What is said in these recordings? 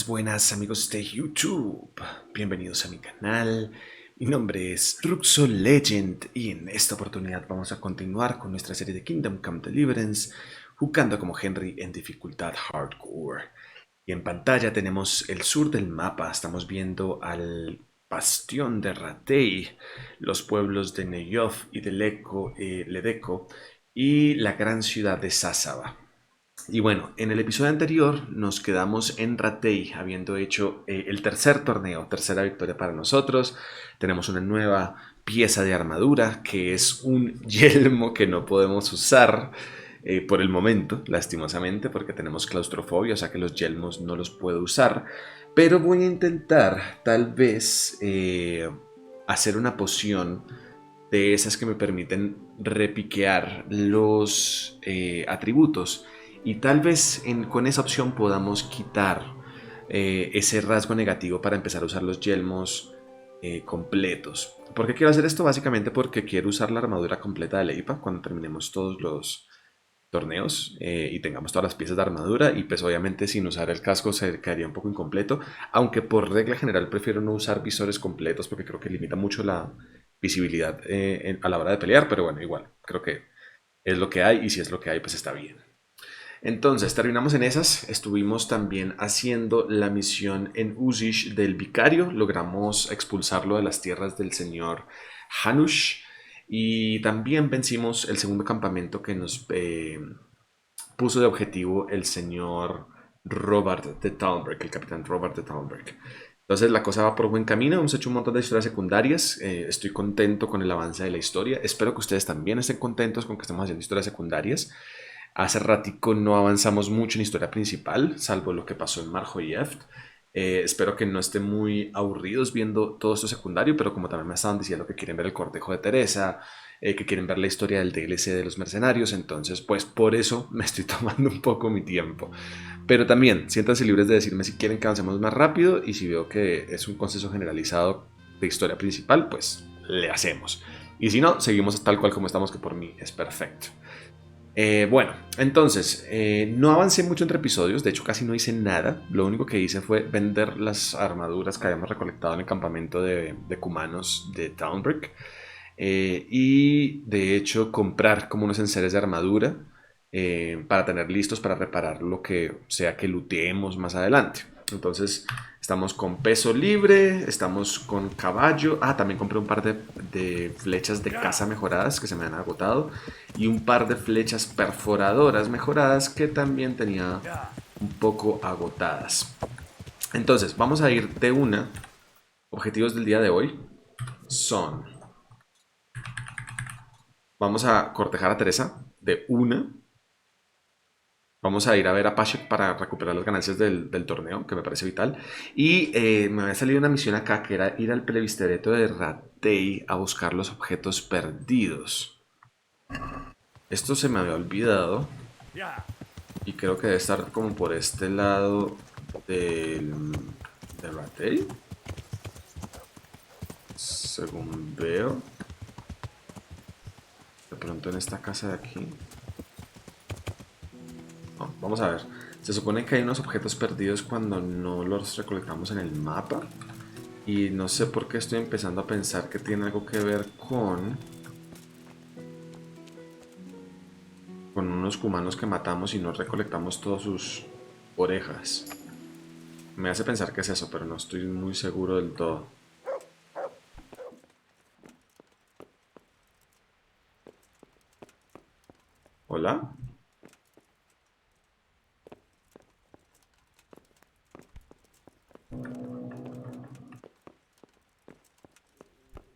buenas amigos de YouTube, bienvenidos a mi canal. Mi nombre es Ruxo Legend y en esta oportunidad vamos a continuar con nuestra serie de Kingdom Come Deliverance, jugando como Henry en dificultad hardcore. Y en pantalla tenemos el sur del mapa, estamos viendo al bastión de Ratei, los pueblos de Neyoth y de Ledeco y la gran ciudad de Sásaba. Y bueno, en el episodio anterior nos quedamos en Ratei, habiendo hecho el tercer torneo, tercera victoria para nosotros. Tenemos una nueva pieza de armadura, que es un yelmo que no podemos usar por el momento, lastimosamente, porque tenemos claustrofobia, o sea que los yelmos no los puedo usar. Pero voy a intentar, tal vez, hacer una poción de esas que me permiten repiquear los atributos. Y tal vez con esa opción podamos quitar ese rasgo negativo para empezar a usar los yelmos completos. ¿Por qué quiero hacer esto? Básicamente porque quiero usar la armadura completa de la IPA cuando terminemos todos los torneos y tengamos todas las piezas de armadura. Y pues obviamente sin usar el casco se quedaría un poco incompleto. Aunque por regla general prefiero no usar visores completos porque creo que limita mucho la visibilidad a la hora de pelear. Pero bueno, igual, creo que es lo que hay y si es lo que hay pues está bien. Entonces, terminamos en esas. Estuvimos también haciendo la misión en Uzish del vicario. Logramos expulsarlo de las tierras del señor Hanush. Y también vencimos el segundo campamento que nos puso de objetivo el señor Robert de Talbreck, el capitán Robert de Talbreck. Entonces la cosa va por buen camino, hemos hecho un montón de historias secundarias, estoy contento con el avance de la historia, espero que ustedes también estén contentos con que estemos haciendo historias secundarias. Hace ratico no avanzamos mucho en historia principal, salvo lo que pasó en Marjoyeft. Espero que no estén muy aburridos viendo todo esto secundario, pero como también me estaban diciendo que quieren ver el cortejo de Teresa, que quieren ver la historia del DLC de los mercenarios, entonces pues por eso me estoy tomando un poco mi tiempo. Pero también siéntanse libres de decirme si quieren que avancemos más rápido y si veo que es un consenso generalizado de historia principal, pues le hacemos. Y si no, seguimos tal cual como estamos, que por mí es perfecto. Bueno, entonces, no avancé mucho entre episodios, de hecho casi no hice nada. Lo único que hice fue vender las armaduras que habíamos recolectado en el campamento de cumanos de Townbreak. Y de hecho comprar como unos enseres de armadura para tener listos para reparar lo que sea que looteemos más adelante. Entonces estamos con peso libre, estamos con caballo. Ah, también compré un par de flechas de caza mejoradas que se me han agotado. Y un par de flechas perforadoras mejoradas que también tenía un poco agotadas. Entonces vamos a ir de una. Objetivos del día de hoy son: vamos a cortejar a Teresa de una. Vamos a ir a ver a Pashek para recuperar las ganancias del torneo, que me parece vital. Y me había salido una misión acá que era ir al plebiscito de Ratei a buscar los objetos perdidos. Esto se me había olvidado. Y creo que debe estar como por este lado de Ratei. Según veo. De pronto en esta casa de aquí. No, vamos a ver. Se supone que hay unos objetos perdidos cuando no los recolectamos en el mapa. Y no sé por qué estoy empezando a pensar que tiene algo que ver con unos cumanos que matamos y no recolectamos todas sus orejas. Me hace pensar que es eso, pero no estoy muy seguro del todo. ¿Hola?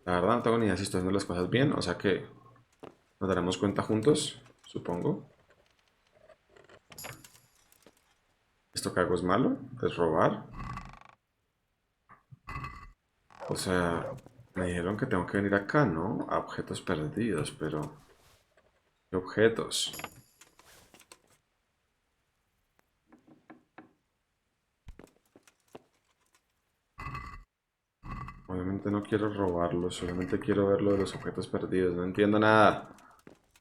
La verdad no tengo ni idea si estoy haciendo las cosas bien, o sea que nos daremos cuenta juntos, supongo. ¿Esto que hago es malo? ¿Es robar? O sea, me dijeron que tengo que venir acá, ¿no? A objetos perdidos, pero... ¿qué objetos? Obviamente no quiero robarlos, solamente quiero ver lo de los objetos perdidos. No entiendo nada.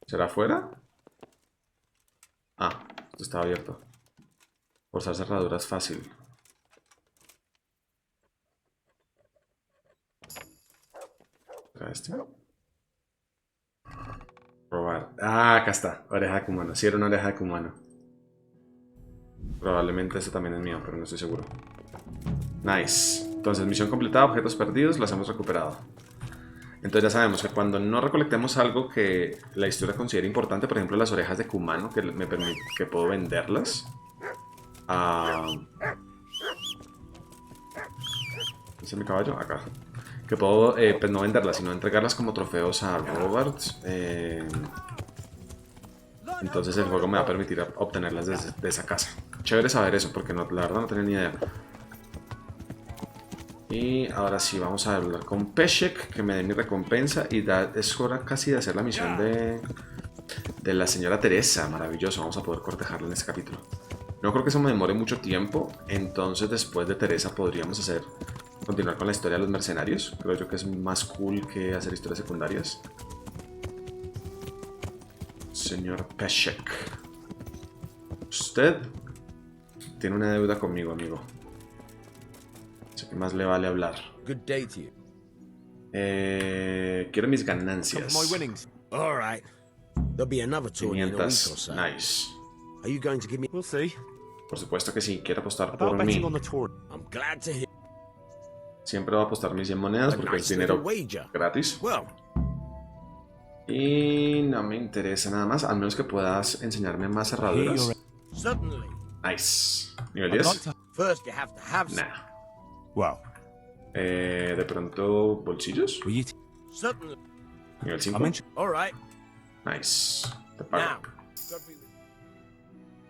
¿Será afuera? Ah, esto está abierto. Forzar cerradura es fácil. acá este. Probar. Ah, acá está. Oreja de humano. Sí, era una oreja de humano. Probablemente este también es mío, pero no estoy seguro. Nice. Entonces, misión completada, objetos perdidos, las hemos recuperado. Entonces ya sabemos que cuando no recolectemos algo que la historia considere importante, por ejemplo las orejas de Kumano, que me permite, que puedo venderlas. ¿Ese es mi caballo? Acá. Que puedo, pues no venderlas, sino entregarlas como trofeos a Robert. Entonces el juego me va a permitir obtenerlas de esa casa. Chévere saber eso, porque no, la verdad no tenía ni idea. Y ahora sí, vamos a hablar con Peshek, que me dé mi recompensa. Y es hora casi de hacer la misión de la señora Teresa. Maravilloso, vamos a poder cortejarla en este capítulo. No creo que eso me demore mucho tiempo. Entonces después de Teresa podríamos continuar con la historia de los mercenarios. Creo yo que es más cool que hacer historias secundarias. Señor Peshek, usted tiene una deuda conmigo, amigo. Así que más le vale hablar. Good day to you. Quiero mis ganancias. My winnings. All right. There'll be another tourney in a week or 500. so. Nice. Are you going to give me? We'll see. Por supuesto que sí. Quiero apostar About por betting mí. on the tour. I'm glad to hear. Siempre voy a apostar mis 100 monedas porque es dinero gratis. Well. Y no me interesa nada más, al menos que puedas enseñarme más cerraduras. Certainly. Nice. ¿Nivel 10? First you have to have. Nah. Wow. De pronto, bolsillos. Certainly. Nivel 5. All right. Nice. Te pago. Now.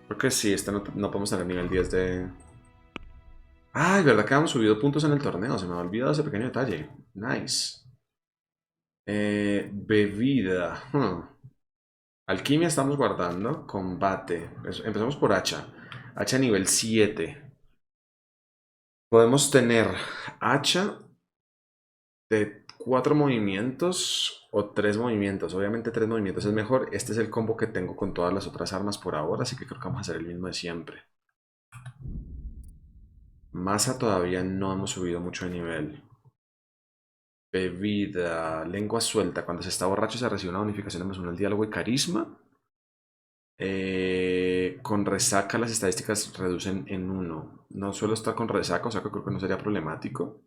Creo que sí, no podemos tener nivel 10 de... Ah, es verdad que hemos subido puntos en el torneo. Se me ha olvidado ese pequeño detalle. Nice. Bebida. Alquimia estamos guardando. Combate. Empezamos por hacha. Hacha nivel 7. Podemos tener hacha de 4 movimientos o 3 movimientos. Obviamente 3 movimientos es mejor. Este es el combo que tengo con todas las otras armas por ahora, así que creo que vamos a hacer el mismo de siempre. Masa todavía no hemos subido mucho de nivel. Bebida, lengua suelta. Cuando se está borracho se recibe una bonificación de más 1 al diálogo y carisma. Con resaca las estadísticas reducen en 1. No suelo estar con resaca, o sea que creo que no sería problemático.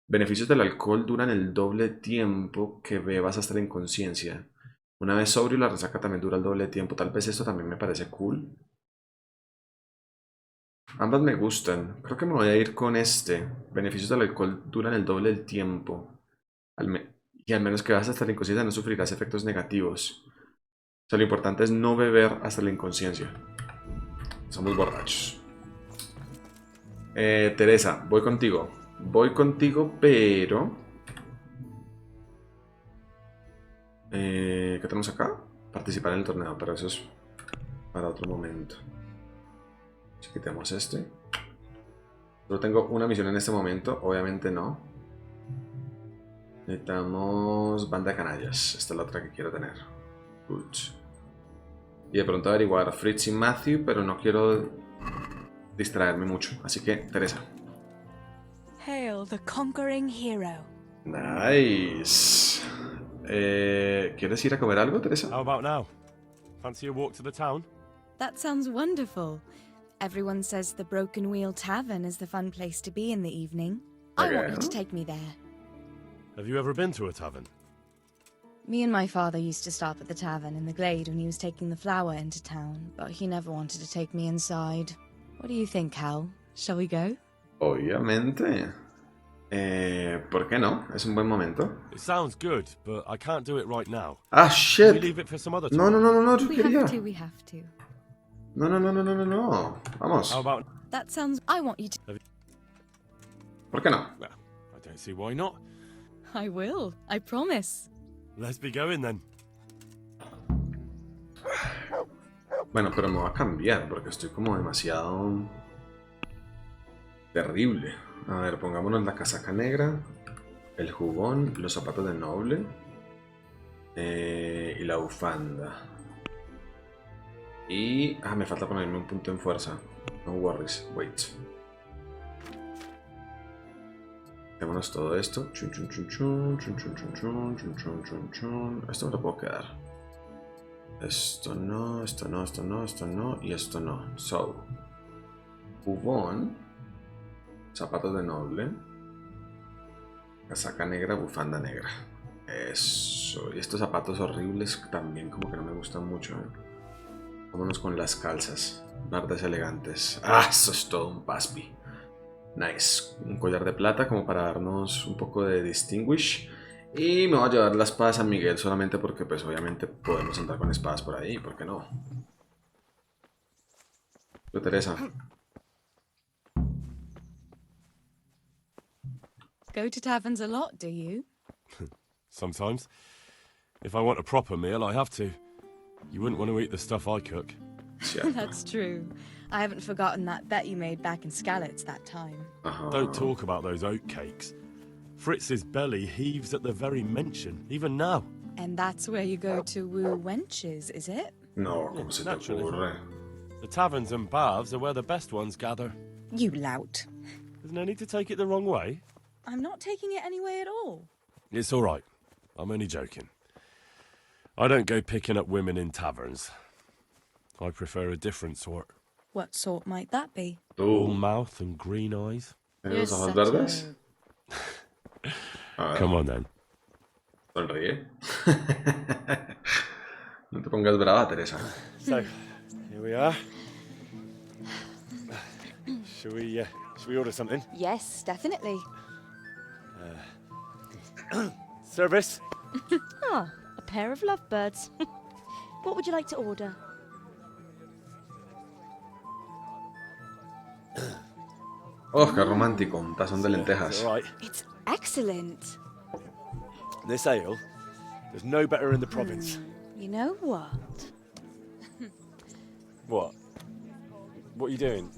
Beneficios del alcohol duran el doble tiempo que bebas hasta la inconsciencia. Una vez sobrio, la resaca también dura el doble tiempo. Tal vez esto también me parece cool. Ambas me gustan. Creo que me voy a ir con este. Beneficios del alcohol duran el doble del tiempo. Y al menos que vas hasta la inconsciencia no sufrirás efectos negativos. O sea, lo importante es no beber hasta la inconsciencia. Somos borrachos. Teresa, voy contigo. Voy contigo, pero... ¿qué tenemos acá? Participar en el torneo, pero eso es para otro momento. Si quitamos este. Solo tengo una misión en este momento, obviamente no. Necesitamos banda de canallas. Esta es la otra que quiero tener. Good. Y de pronto averiguar Fritz y Matthew, pero no quiero distraerme mucho. Así que, Teresa. Hail the conquering hero. Nice. ¿Quieres ir a comer algo, Teresa? How about now? Fancy a walk to the town? That sounds wonderful. Everyone says the Broken Wheel Tavern is the fun place to be in the evening. I want you to take me there. Have you ever been to a tavern? Me and my father used to stop at the tavern in the glade when he was taking the flour into town, but he never wanted to take me inside. What do you think, Hal? Shall we go? Obviamente. ¿Por qué no? Es un buen momento. It sounds good, but I can't do it right now. Ah, Can we shit. leave it for some other No, time? no, no, no, no, yo We quería. we have to. No, no, no, no, no, no, no. Vamos. How about... That sounds... I want you to... ¿Por qué no? Well, I don't see why not. I will. I promise. Let's be going then. Bueno, pero me va a cambiar porque estoy como demasiado terrible. A ver, pongámonos la casaca negra, el jubón, los zapatos de noble y la bufanda. Y... ah, me falta ponerme un punto en fuerza. No worries, wait. Démonos todo esto. Chun, chun, chun, chun, chun, chun, chun, chun, chun, chun, chun, chun. Esto me lo puedo quedar. Esto no, esto no, esto no, esto no y esto no. So, bubón, zapatos de noble, casaca negra, bufanda negra. Eso. Y estos zapatos horribles también como que no me gustan mucho. Vámonos con las calzas. Verdes elegantes. Ah, eso es todo un paspi. Nice. Un collar de plata como para darnos un poco de distinguish. Y me voy a llevar la espada de San Miguel solamente porque pues obviamente podemos andar con espadas por ahí. ¿Por qué no? Yo, Teresa. Go to taverns a lot, do you? Sometimes. If I want a proper meal, I have to. You wouldn't want to eat the stuff I cook. Cierto. That's true. I haven't forgotten that bet you made back in Skalitz that time. Don't talk about those oat cakes. Fritz's belly heaves at the very mention, even now. And that's where you go to woo wenches, is it? No, ¿cómo se te Naturally. ocurre? The taverns and baths are where the best ones gather. You lout. There's no need to take it the wrong way. I'm not taking it any way at all. It's all right. I'm only joking. I don't go picking up women in taverns. I prefer a different sort. What sort might that be? All Tú, mouth and green eyes. ¿tienes los ojos such verdes? A ver, Come on then. sonríe. No te pongas brava, Teresa. So, here we are. Shall we order something? Yes, definitely. Service? Ah, a pair of lovebirds. What would you like to order? Oh, qué romántico, un tazón de lentejas. All right. It's excellent. This ale, there's no better in the province. You know what? What? What are you doing?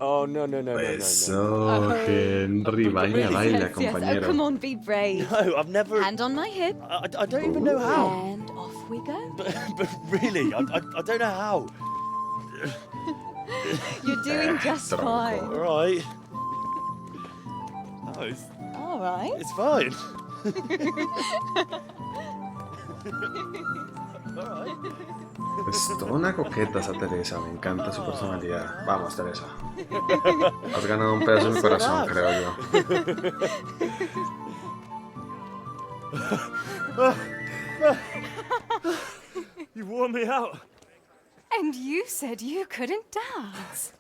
Oh, no. Eso, Henry, baila, baila, Oh, come compañero. on, be brave. No, I've never... Hand on my hip. I don't even know how. And off we go. But really, I don't know how. You're doing just tronco. fine. All right. Oh, All right. it's fine. All right. Es toda una coqueta esa Teresa, me encanta su personalidad. Vamos, Teresa. Has ganado un pedazo en mi corazón, creo yo. You wore me out. And you said you couldn't dance.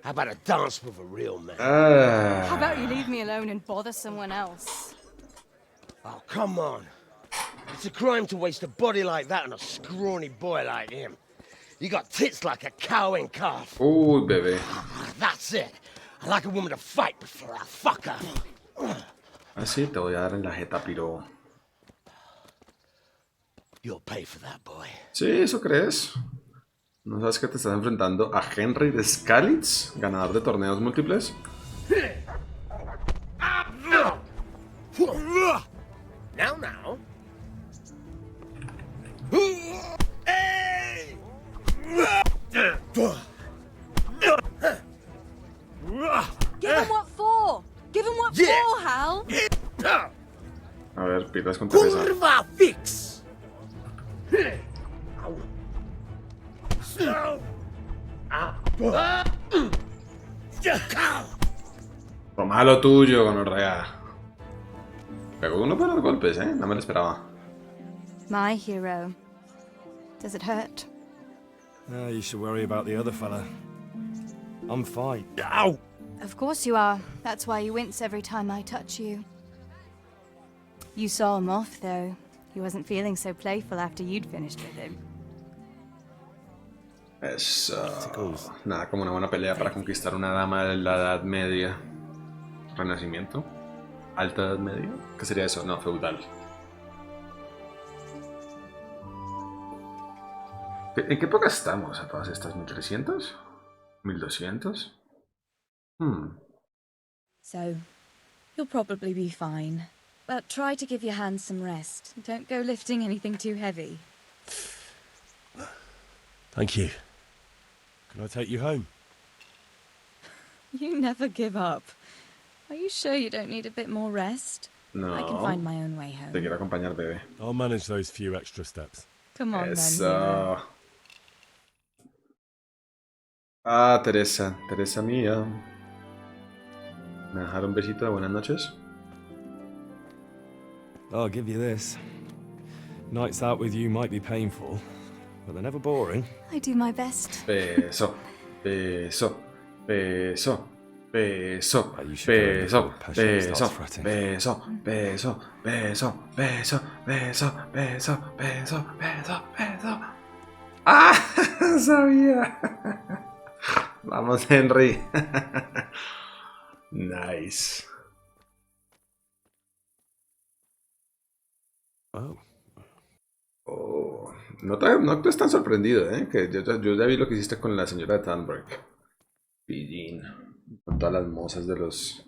How about a dance with a real man? How about you leave me alone and bother someone else? Oh, come on. It's a crime to waste a body like that on a scrawny boy like him. You got tits like a cow in calf. Uy, bebé. That's it. I like a woman to fight before I fuck her. Así te voy a dar en la jeta, piro. You'll pay for that, boy. Sí, ¿eso crees? ¿No sabes que te estás enfrentando a Henry de Skalitz, ganador de torneos múltiples? Now. Give him what for? Give him what for, Hal? A ver, pilas con Teresa. Curva fix. Toma lo tuyo, gonorrea. Pegó unos buenos golpes, ¿eh? No me lo esperaba. My hero. Does it hurt? You should worry about the other fella. I'm fine. Ow! Of course you are. That's why you wince every time I touch you. You saw him off, though. He wasn't feeling so playful after you'd finished with him. Eso. Nada como una buena pelea para conquistar una dama de la Edad Media. ¿Renacimiento? ¿Alta Edad Media? ¿Qué sería eso? No, feudal. ¿En qué época estamos a todas estas? ¿1300? ¿1200? So, you'll probably be fine. But try to give your hands some rest. Don't go lifting anything too heavy. Thank you. Can I take you home? You never give up. Are you sure you don't need a bit more rest? I can No. find my own way home. Te quiero acompañar, bebé. I'll manage those few extra steps. Come on then, hero. Eso. Ah, Teresa. Teresa mía. ¿Me dejar un besito de buenas noches? I'll give you this. Nights out with you might be painful, but they're never boring. I do my best. Beso. Beso. Beso. Beso. You should go Beso. before passion Beso. starts fretting. Beso. Beso. Beso. Beso. Beso. Beso. Beso. Beso. Beso. ¡Ah! Sabía. Vamos, Henry. Nice. Oh. Oh, no te estás sorprendido, ¿eh? Que yo ya vi lo que hiciste con la señora de Thunberg. Pillín. Con todas las mozas de los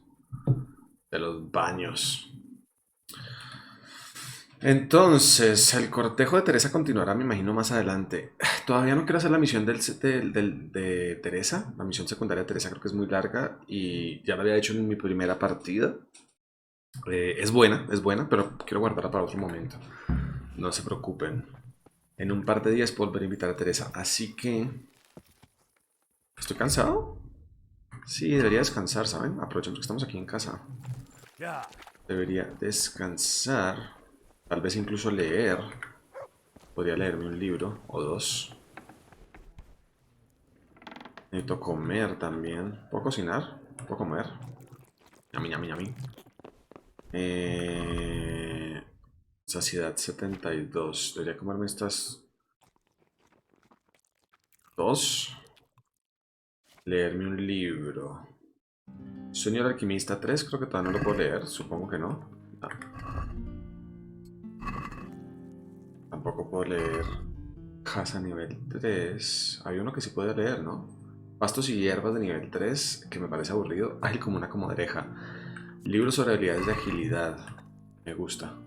baños. Entonces, el cortejo de Teresa continuará, me imagino, más adelante. Todavía no quiero hacer la misión de Teresa. La misión secundaria de Teresa creo que es muy larga y ya lo había hecho en mi primera partida. Es buena, pero quiero guardarla para otro momento. No se preocupen. En un par de días puedo volver a invitar a Teresa. Así que... ¿Estoy cansado? Sí, debería descansar, ¿saben? Aprovechemos que estamos aquí en casa. Debería descansar. Tal vez incluso leer. Podría leerme un libro o dos. Necesito comer también. ¿Puedo cocinar? ¿Puedo comer? Yami, yami, yami. Saciedad 72. Debería comerme estas dos. Leerme un libro. Sueño del alquimista 3. Creo que todavía no lo puedo leer. Supongo que no. No. Tampoco puedo leer Casa nivel 3. Hay uno que sí puede leer, ¿no? Pastos y hierbas de nivel 3, que me parece aburrido. Ágil como una comadreja. Libro sobre habilidades de agilidad. Me gusta.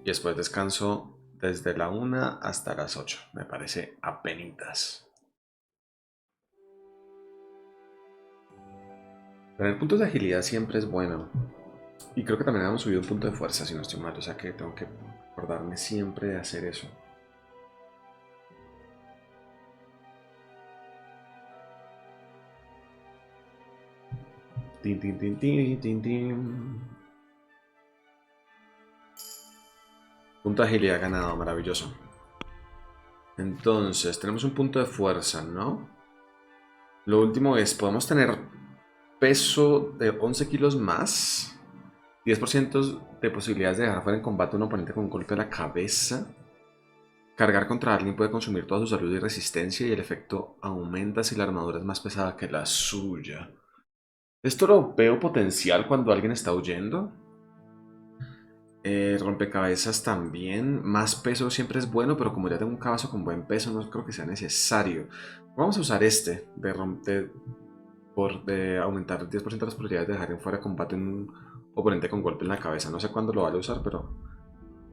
Y después descanso desde la 1 hasta las 8. Me parece apenitas. Tener puntos de agilidad siempre es bueno. Y creo que también hemos subido un punto de fuerza, si no estoy mal. O sea que tengo que acordarme siempre de hacer eso. Tin, tin, tin, tin, tin, tin. Punto de agilidad ganado, maravilloso. Entonces, tenemos un punto de fuerza, ¿no? Lo último es, podemos tener peso de 11 kilos más. 10% de posibilidades de dejar fuera en combate a un oponente con un golpe a la cabeza. Cargar contra alguien puede consumir toda su salud y resistencia y el efecto aumenta si la armadura es más pesada que la suya. Esto lo veo potencial cuando alguien está huyendo. Rompecabezas también. Más peso siempre es bueno, pero como ya tengo un cabazo con buen peso, no creo que sea necesario. Vamos a usar este de aumentar el 10% de las probabilidades de dejar en fuera de combate un oponente con golpe en la cabeza. No sé cuándo lo vaya a usar, pero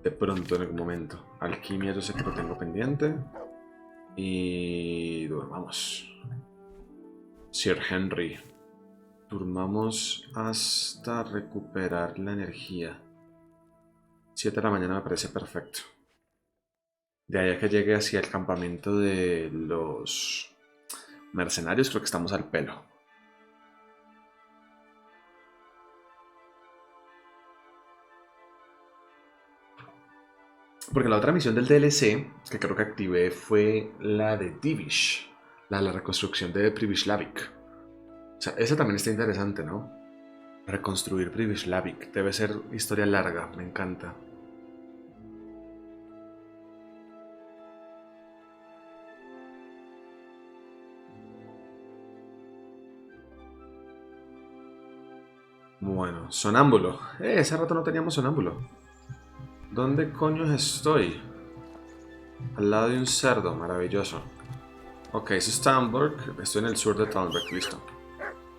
de pronto en algún momento. Alquimia yo sé que lo tengo pendiente. Y durmamos. Sir Henry. Durmamos hasta recuperar la energía. 7 de la mañana me parece perfecto. De ahí a que llegue hacia el campamento de los mercenarios, creo que estamos al pelo. Porque la otra misión del DLC, que creo que activé, fue la de Divish, la reconstrucción de Privislavik. O sea, esa también está interesante, ¿no? Reconstruir Privislavik. Debe ser historia larga, me encanta. Bueno, sonámbulo. Hace rato no teníamos sonámbulo. ¿Dónde coño estoy? Al lado de un cerdo, maravilloso. Ok, eso es Talmberg. Estoy en el sur de Talmberg, listo.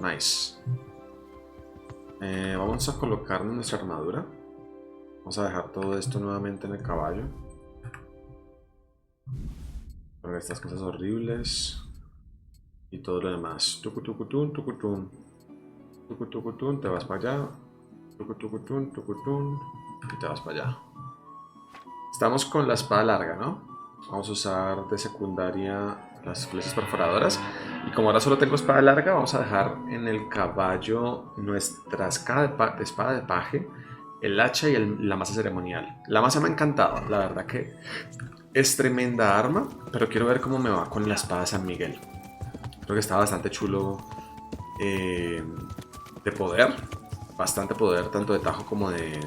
Nice. Vamos a colocarnos nuestra armadura. Vamos a dejar todo esto nuevamente en el caballo. Porque estas cosas horribles. Y todo lo demás. Tucutun, tucutun. Tucutun, te vas para allá. Tucutun, tucutun. Y te vas para allá. Estamos con la espada larga, ¿no? Vamos a usar de secundaria las flechas perforadoras. Y como ahora solo tengo espada larga, vamos a dejar en el caballo nuestra espada de paje, el hacha y la maza ceremonial. La maza me ha encantado, la verdad que es tremenda arma, pero quiero ver cómo me va con la espada de San Miguel. Creo que está bastante chulo de poder, bastante poder tanto de tajo como de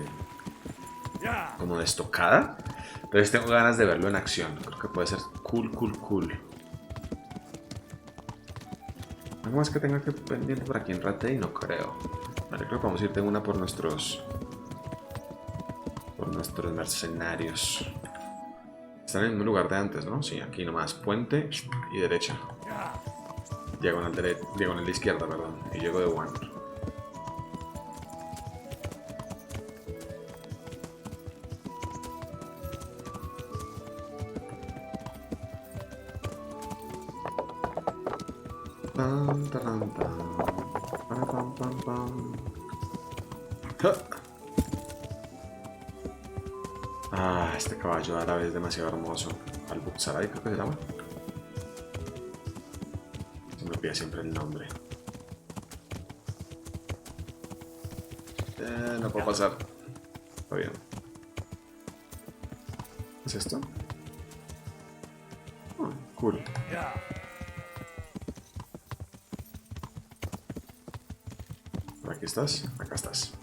estocada. Entonces tengo ganas de verlo en acción. Creo que puede ser cool. ¿Algo más que tenga que pendiente por aquí en Ratey? No creo. Vale, creo que vamos a ir de una por nuestros mercenarios. Están en el mismo lugar de antes, ¿no? Sí, aquí nomás. Puente y derecha. Diagonal de izquierda, perdón. Y llego de one. Ah, este caballo árabe es demasiado hermoso. Al-Buksaray creo que se llama. Se me olvida siempre el nombre. No puedo pasar. Está bien. ¿Qué es esto? Oh, cool. Aquí estás, acá estás.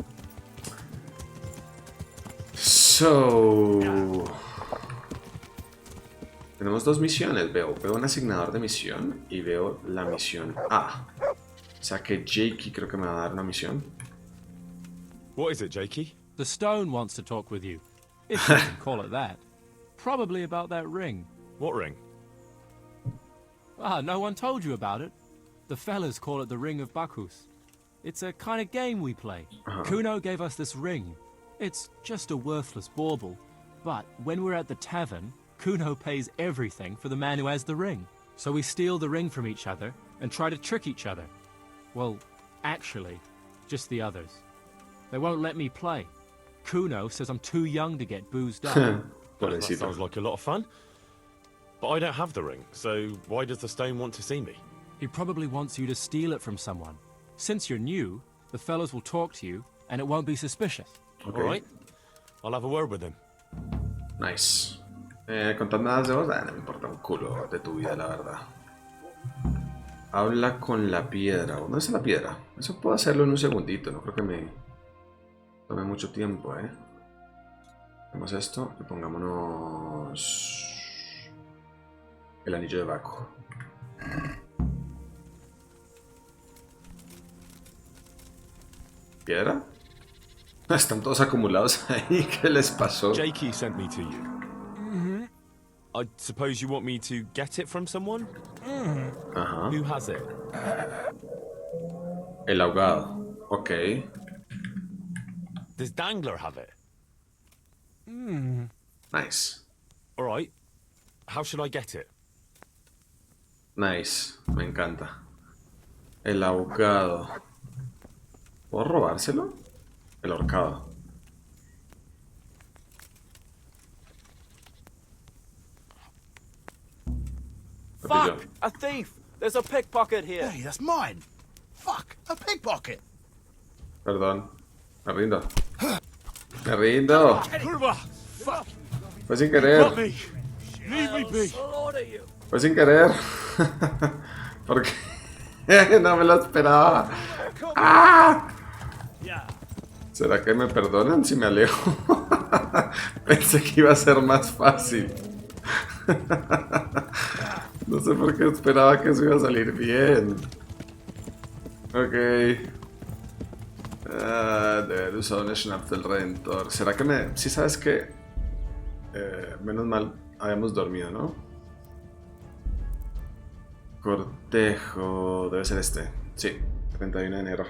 Tenemos dos misiones, veo un asignador de misión y veo la misión A. O sea que Jakey creo que me va a dar una misión. What is it, Jakey? The stone wants to talk with you, if you can call it that. Probably about that ring. What ring? Ah, no one told you about it. The fellas call it the Ring of Bacchus. It's a kind of game we play. Kuno gave us this ring. It's just a worthless bauble. But when we're at the tavern, Kuno pays everything for the man who has the ring. So we steal the ring from each other and try to trick each other. Well, actually, just the others. They won't let me play. Kuno says I'm too young to get boozed up. That sounds like a lot of fun. But I don't have the ring, so why does the stone want to see me? He probably wants you to steal it from someone. Since you're new, the fellows will talk to you, and it won't be suspicious. Okay. All right. I'll have a word with him. Nice. Contando de voz, no me importa un culo de tu vida, la verdad. Habla con la piedra. ¿Dónde está la piedra? Eso puedo hacerlo en un segundito, no creo que me tome mucho tiempo, Hacemos esto y pongámonos el anillo de Baco. ¿Piedra? Están todos acumulados ahí. ¿Qué les pasó? Jakey sent me to you. Mm-hmm. I suppose you want me to get it from someone? Ajá. Who has it? El ahogado. Ok. Does Dangler have it? Nice. All right. How should I get it? Nice. Me encanta. El ahogado. ¿Puedo robárselo? El ahorcado. Fuck! A thief! There's a pickpocket here! Hey, that's mine! Fuck! A pickpocket! Perdón. Me rindo. Me rindo. Fuck! Fue sin querer. Leave me be! Fue sin querer. Porque no me lo esperaba. ¡Ah! ¿Será que me perdonan si me alejo? Pensé que iba a ser más fácil. No sé por qué esperaba que eso iba a salir bien. Ok. De haber usado un snap del Redentor. ¿Será que me...? Sí, sabes que... menos mal habíamos dormido, ¿no? Cortejo... Debe ser este. Sí, 31 de enero.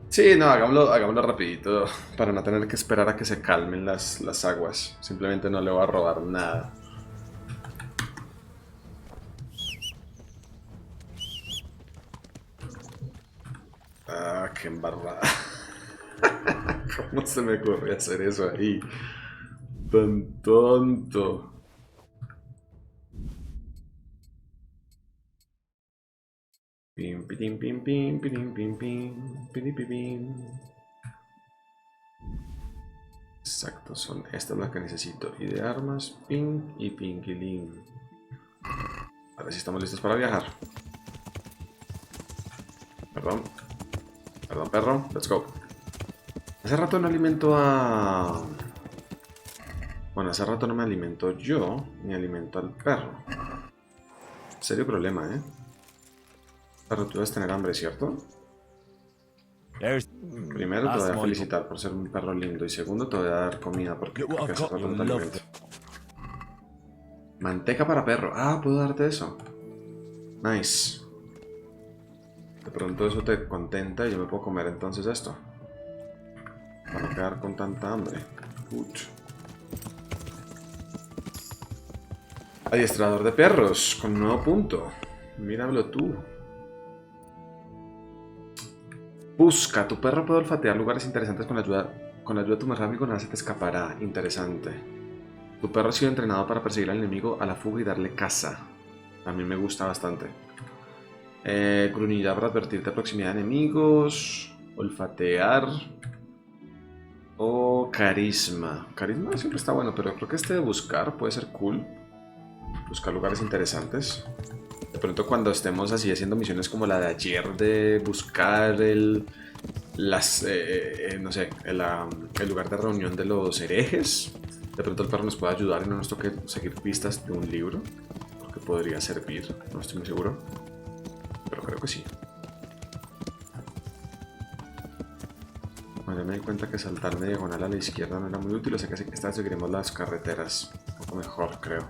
Sí, no, hagámoslo rapidito para no tener que esperar a que se calmen las aguas. Simplemente no le voy a robar nada. qué embarrada. ¿Cómo se me ocurre hacer eso ahí? Tan tonto. Pim, pidim, pim, pim, pidim, pim, pim, pidim, pim, pim. Exacto, son estas las que necesito. Y de armas, ping y pingilín. Ahora sí estamos listos para viajar. Perdón. Perdón, perro. Let's go. Hace rato no alimento a... Bueno, hace rato no me alimento yo, ni alimento al perro. Serio problema, ¿eh? Perro, tú debes tener hambre, ¿cierto? Primero te voy a felicitar por ser un perro lindo. Y segundo te voy a dar comida porque hace rato no te alimento. Manteca para perro. Ah, ¿puedo darte eso? Nice. De pronto eso te contenta y yo me puedo comer entonces esto. Para no quedar con tanta hambre. Adiestrador de perros, con un nuevo punto. Míralo tú. Busca, tu perro puede olfatear lugares interesantes con la ayuda de tu mejor amigo, nada se te escapará. Interesante. Tu perro ha sido entrenado para perseguir al enemigo a la fuga y darle caza. A mí me gusta bastante. Gruñir para advertirte proximidad de enemigos. Olfatear. O carisma. Carisma siempre está bueno, pero creo que este de buscar puede ser cool. Buscar lugares interesantes. De pronto cuando estemos así haciendo misiones como la de ayer de buscar no sé, el lugar de reunión de los herejes, de pronto el perro nos puede ayudar y no nos toque seguir pistas de un libro, porque podría servir, no estoy muy seguro, pero creo que sí. Bueno, ya me di cuenta que saltarme diagonal a la izquierda no era muy útil, o sea que esta vez seguiremos las carreteras, un poco mejor creo.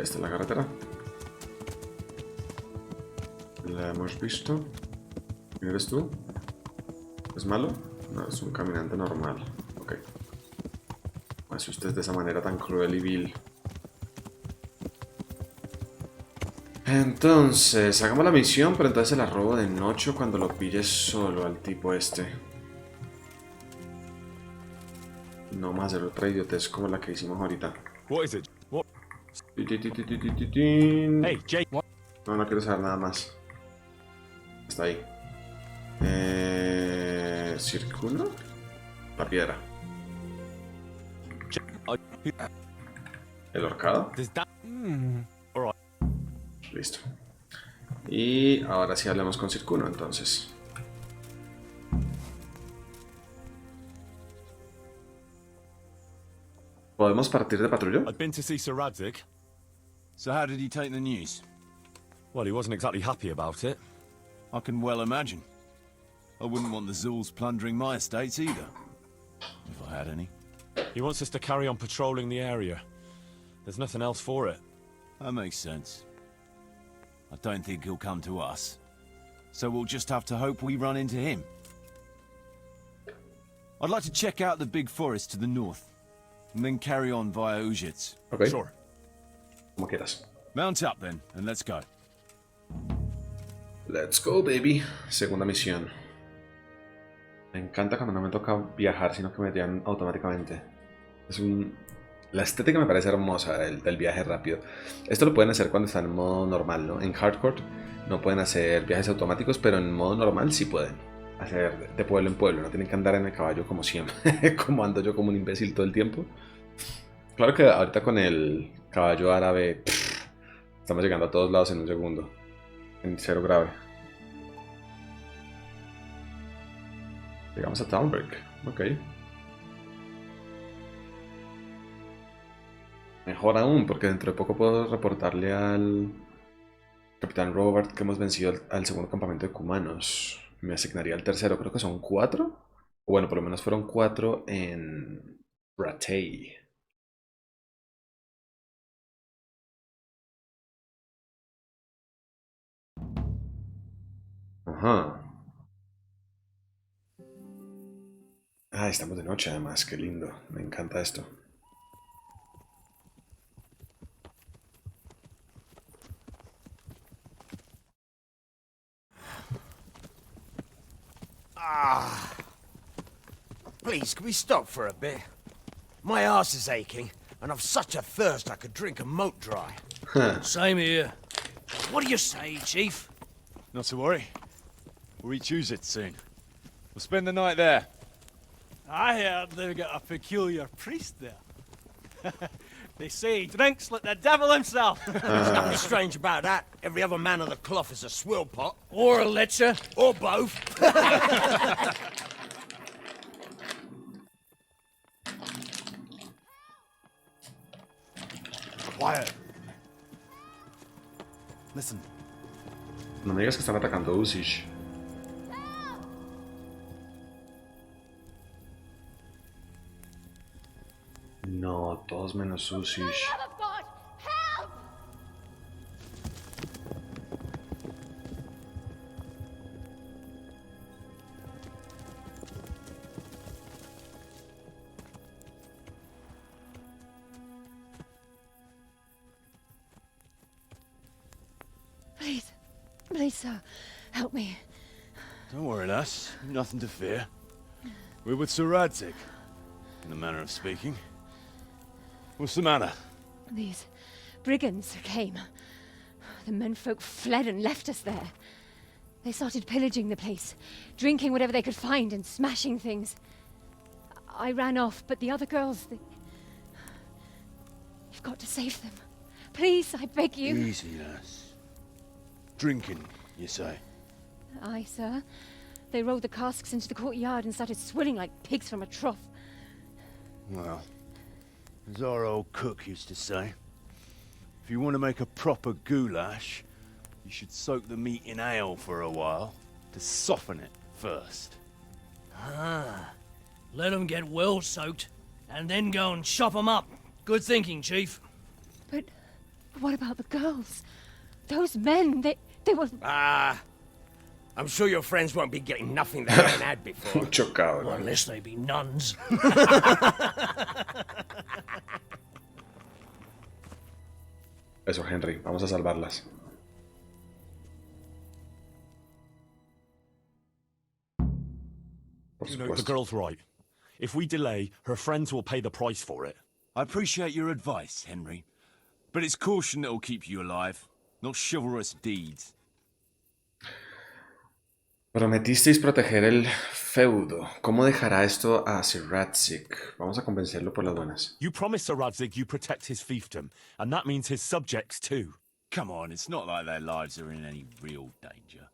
Esta es la carretera. La hemos visto. ¿Quién eres tú? ¿Es malo? No, es un caminante normal. Ok. Me asustes de esa manera tan cruel y vil. Entonces, hagamos la misión, pero entonces se la robo de noche cuando lo pilles solo al tipo este. No más hacer otra idiotez como la que hicimos ahorita. Hey, Jake. No, no quiero saber nada más. Está ahí. ¿Círculo? La piedra. ¿El horcado? Listo. Y ahora sí hablemos con Circuno, entonces. ¿Podemos partir de patrulla? I'd been to see Sir Radzig. So how did he take the news? Well, he wasn't exactly happy about it. I can well imagine. I wouldn't want the Zulls plundering my estates either. If I had any. He wants us to carry on patrolling the area. There's nothing else for it. That makes sense. I don't think he'll come to us. So we'll just have to hope we run into him. I'd like to check out the big forest to the north. And then carry on via Ujits. Okay. Sure. Como quieras. Mount up then, and let's go. Let's go, baby. Segunda misión. Me encanta cuando no me toca viajar, sino que me llevan automáticamente. La estética me parece hermosa del viaje rápido. Esto lo pueden hacer cuando están en modo normal, ¿no? En hardcore no pueden hacer viajes automáticos, pero en modo normal sí pueden hacer de pueblo en pueblo. No tienen que andar en el caballo como siempre, como ando yo como un imbécil todo el tiempo. Claro que ahorita con el caballo árabe estamos llegando a todos lados en un segundo. En cero grave. Llegamos a Townberg. Ok. Mejor aún, porque dentro de poco puedo reportarle al Capitán Robert que hemos vencido al segundo campamento de cumanos. Me asignaría al tercero, creo que son 4. O bueno, por lo menos fueron 4 en Ratay. Ajá. Ah, estamos de noche además, qué lindo. Me encanta esto. Please, can we stop for a bit? My arse is aching, and I've such a thirst I could drink a moat dry. Same here. What do you say, Chief? Not to worry. We'll reach it soon. We'll spend the night there. I heard they've got a peculiar priest there. They say he drinks like the devil himself. There's nothing strange about that. Every other man of the cloth is a swill pot. Or a lecher. Or both. Quiet. Listen. No me digas que están atacando a Usish. No, todos menos Usish. Please, sir, help me. Don't worry, lass. Nothing to fear. We're with Sir Radzig, in the manner of speaking. What's the matter? These brigands came. The menfolk fled and left us there. They started pillaging the place, drinking whatever they could find and smashing things. I ran off, but the other girls, You've got to save them. Please, I beg you. Easy, lass. Drinking, you say? Aye, sir. They rolled the casks into the courtyard and started swilling like pigs from a trough. Well, as our old cook used to say, if you want to make a proper goulash, you should soak the meat in ale for a while to soften it first. Ah, let them get well soaked, and then go and chop them up. Good thinking, Chief. But what about the girls? Those men, they were... I'm sure your friends won't be getting nothing they haven't had before. Mucho cabrón. Well, unless they be nuns. Eso, Henry, vamos a salvarlas. Por You know, the supuesto. girl's right. If we delay, her friends will pay the price for it. I appreciate your advice, Henry, but it's caution that'll keep you alive, not chivalrous deeds. Prometisteis proteger el feudo. ¿Cómo dejará esto a Sir Radzig? Vamos a convencerlo por las buenas. You promised Sir Radzig you protect his fiefdom, and that means his subjects too. Come on, it's not like their lives are in any real danger.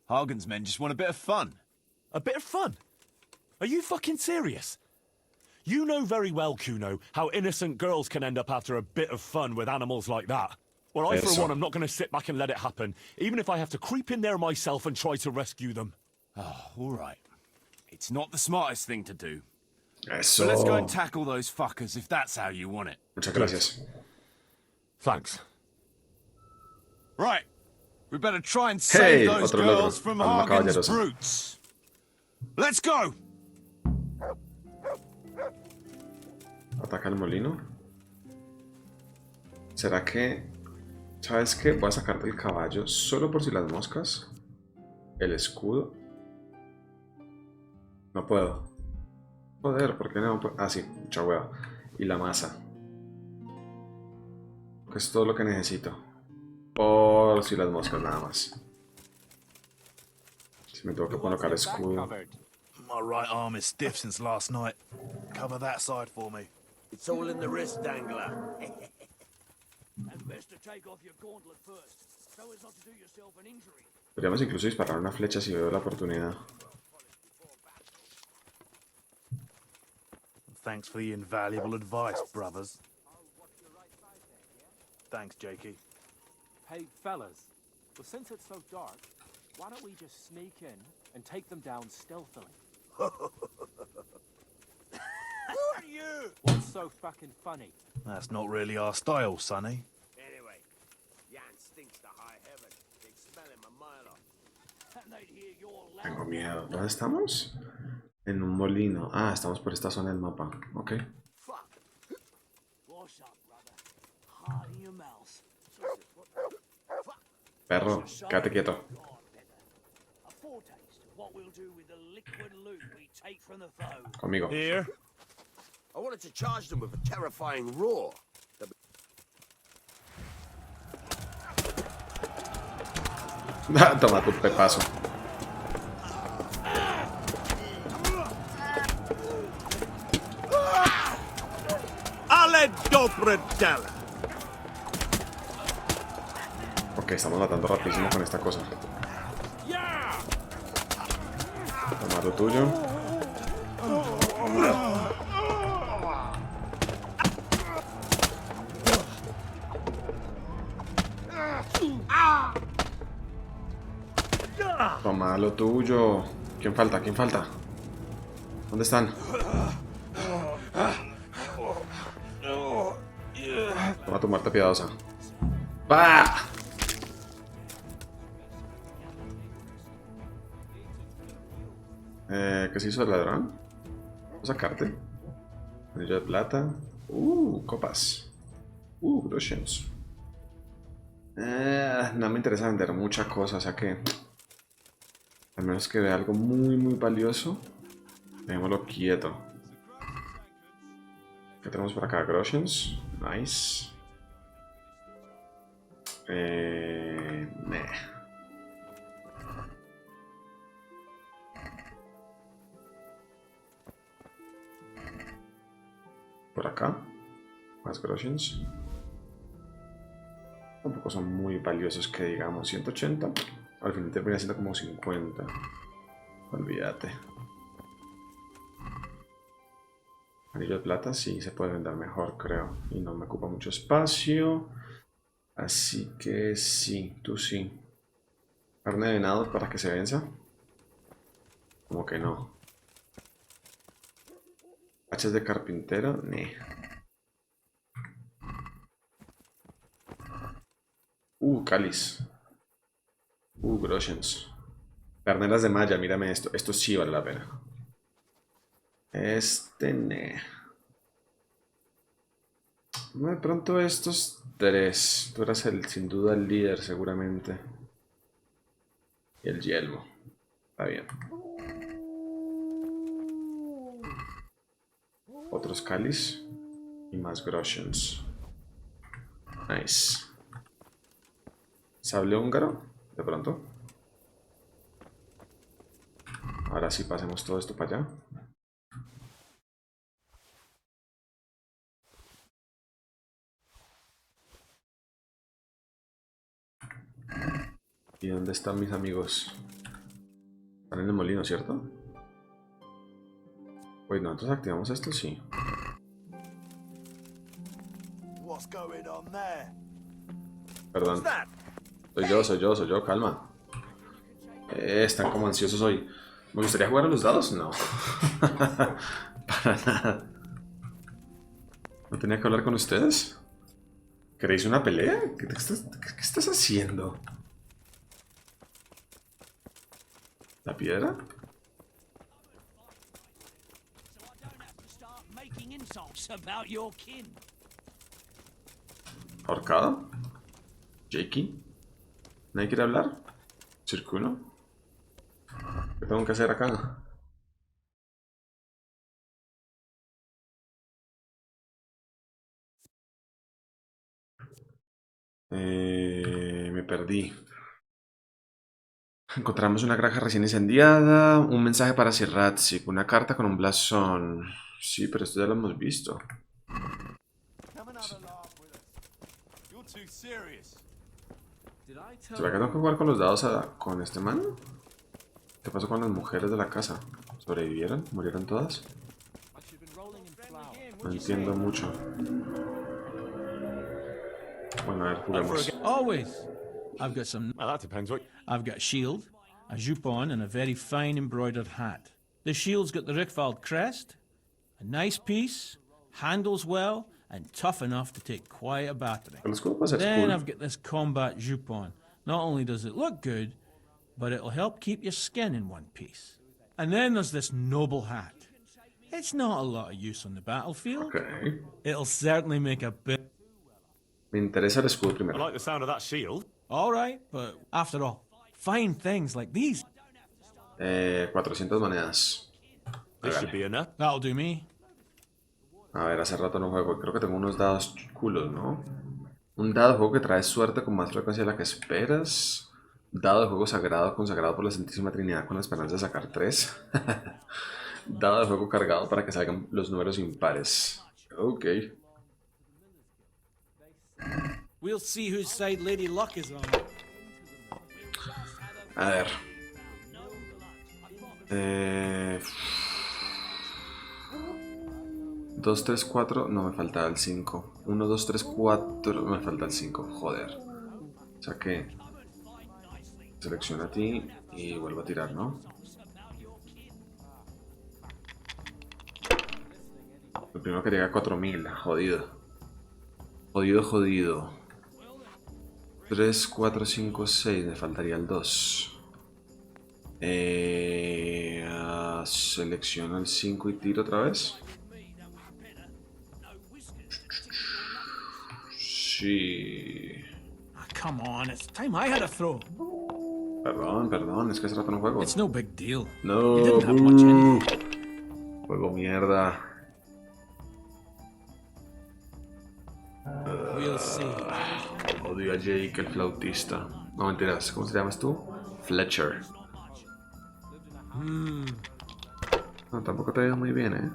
Hagen's men just want a bit of fun. A bit of fun? Are you fucking serious? You know very well, Kuno, how innocent girls can end up after a bit of fun with animals like that. Well, I, for one, am not going to sit back and let it happen, even if I have to creep in there myself and try to rescue them. Oh, all right. It's not the smartest thing to do. Eso. But let's go and tackle those fuckers if that's how you want it. Muchas gracias. Thanks. Right. We better try and save those otro girls logro. from Alma Hagen's caballerosa. brutes. Let's go! Ataca el molino. ¿Será que... ¿Sabes qué? Voy a sacarte el caballo solo por si las moscas. El escudo. No puedo. Joder, ¿por qué no? Ah, sí, mucha hueva. Y la masa. Que es todo lo que necesito. Por si las moscas, nada más. Si me tengo que colocar escudo. My right arm is stiff since last night. Cover that side for me. It's all in the wrist, Dangler. And best to take off your gauntlet first, so as not to do yourself an injury. Podríamos incluso disparar una flecha si veo la oportunidad. Thanks for the invaluable advice, brothers. Thanks, Jakey. Hey, fellas. Well, since it's so dark, why don't we just sneak in and take them down stealthily? Who are you? What's so fucking funny? That's not really our style, Sonny. Anyway, Jan stinks to high heaven. They'd smell him a mile off. And they'd Tengo miedo. ¿Dónde estamos? En un molino. Ah, estamos por esta zona del mapa. Ok. Perro, quédate quieto. Conmigo. Here. I wanted to charge them with a terrifying roar. Toma tu pepazo. Ale dobredela. Ok, estamos matando rapidísimo con esta cosa. Toma lo tuyo. Toma lo tuyo. ¿Quién falta? ¿Quién falta? ¿Dónde están? Toma tu muerte piadosa. ¡Bah! ¿Qué se hizo el ladrón? Vamos a sacarte. Anillo de plata. Copas. Groshens. No me interesa vender mucha cosa, o sea que... Al menos que vea algo muy, muy valioso. Dejémoslo quieto. ¿Qué tenemos por acá? Groshens. Nice. Por acá. Más groshens. Tampoco son muy valiosos que digamos. 180. Al final termina siendo como 50. Olvídate. Anillo de plata sí se puede vender mejor, creo. Y no me ocupa mucho espacio. Así que sí, tú sí. Carne de venado para que se venza. Como que no. Hachas de carpintero, ne. Cáliz. Groshens. Carneras de malla, mírame esto. Esto sí vale la pena. Ne. De pronto estos tres. Tú eras sin duda el líder, seguramente. Y el yelmo. Está bien. Otros cáliz. Y más groshens. Nice. Sable húngaro. De pronto. Ahora sí pasemos todo esto para allá. ¿Y dónde están mis amigos? Están en el molino, ¿cierto? Pues nosotros activamos esto, sí. Perdón. Soy yo, calma. Están como ansiosos hoy. ¿Me gustaría jugar a los dados? No. Para nada. ¿No tenía que hablar con ustedes? ¿Queréis una pelea? ¿Qué estás haciendo? ¿La piedra? ¿Ahorcado? ¿Jakey? ¿Nadie quiere hablar? ¿Círculo? ¿Qué tengo que hacer acá? Me perdí. Encontramos una granja recién incendiada. Un mensaje para Sirratzik. Una carta con un blasón. Sí, pero esto ya lo hemos visto. ¿Será que tengo que jugar con los dados con este man? ¿Qué pasó con las mujeres de la casa? ¿Sobrevivieron? ¿Murieron todas? No entiendo mucho. Bueno, a ver, juguemos. Always. I've got some... Well, that depends what... I've got a shield, a jupon, and a very fine embroidered hat. The shield's got the Rickfald crest, a nice piece, handles well, and tough enough to take quite a battering. Then I've got this combat jupon. Not only does it look good, but it'll help keep your skin in one piece. And then there's this noble hat. It's not a lot of use on the battlefield. Okay. It'll certainly make a bit... Me interesa el escudo I primero. like the sound of that shield. All right, but after all, fine things like these... 400 monedas. This should be enough. That'll do me. A ver, hace rato no juego. Creo que tengo unos dados culos, ¿no? Un dado de juego que trae suerte con más frecuencia de la que esperas. Dado de juego sagrado consagrado por la Santísima Trinidad con la esperanza de sacar 3. Dado de juego cargado para que salgan los números impares. Ok. We'll see whose side Lady Luck is on. A ver. 2, 3, 4. No, me falta el 5. 1, 2, 3, 4. Me falta el 5. Joder. O sea que... Selecciona a ti y vuelvo a tirar, ¿no? El primero que llega a 4000. Jodido. Jodido, jodido. 3, 4, 5, 6. Me faltaría el 2. Selecciono el 5 y tiro otra vez. Sí. Come on, it's time I had a throw. Perdón, es que hace rato no juego. It's no big deal. No, You didn't have much anyway. Juego mierda. We'll see. Odio a Jake, el flautista. No, mentiras, ¿cómo te llamas tú? Fletcher. No, tampoco te ha ido muy bien, ¿eh?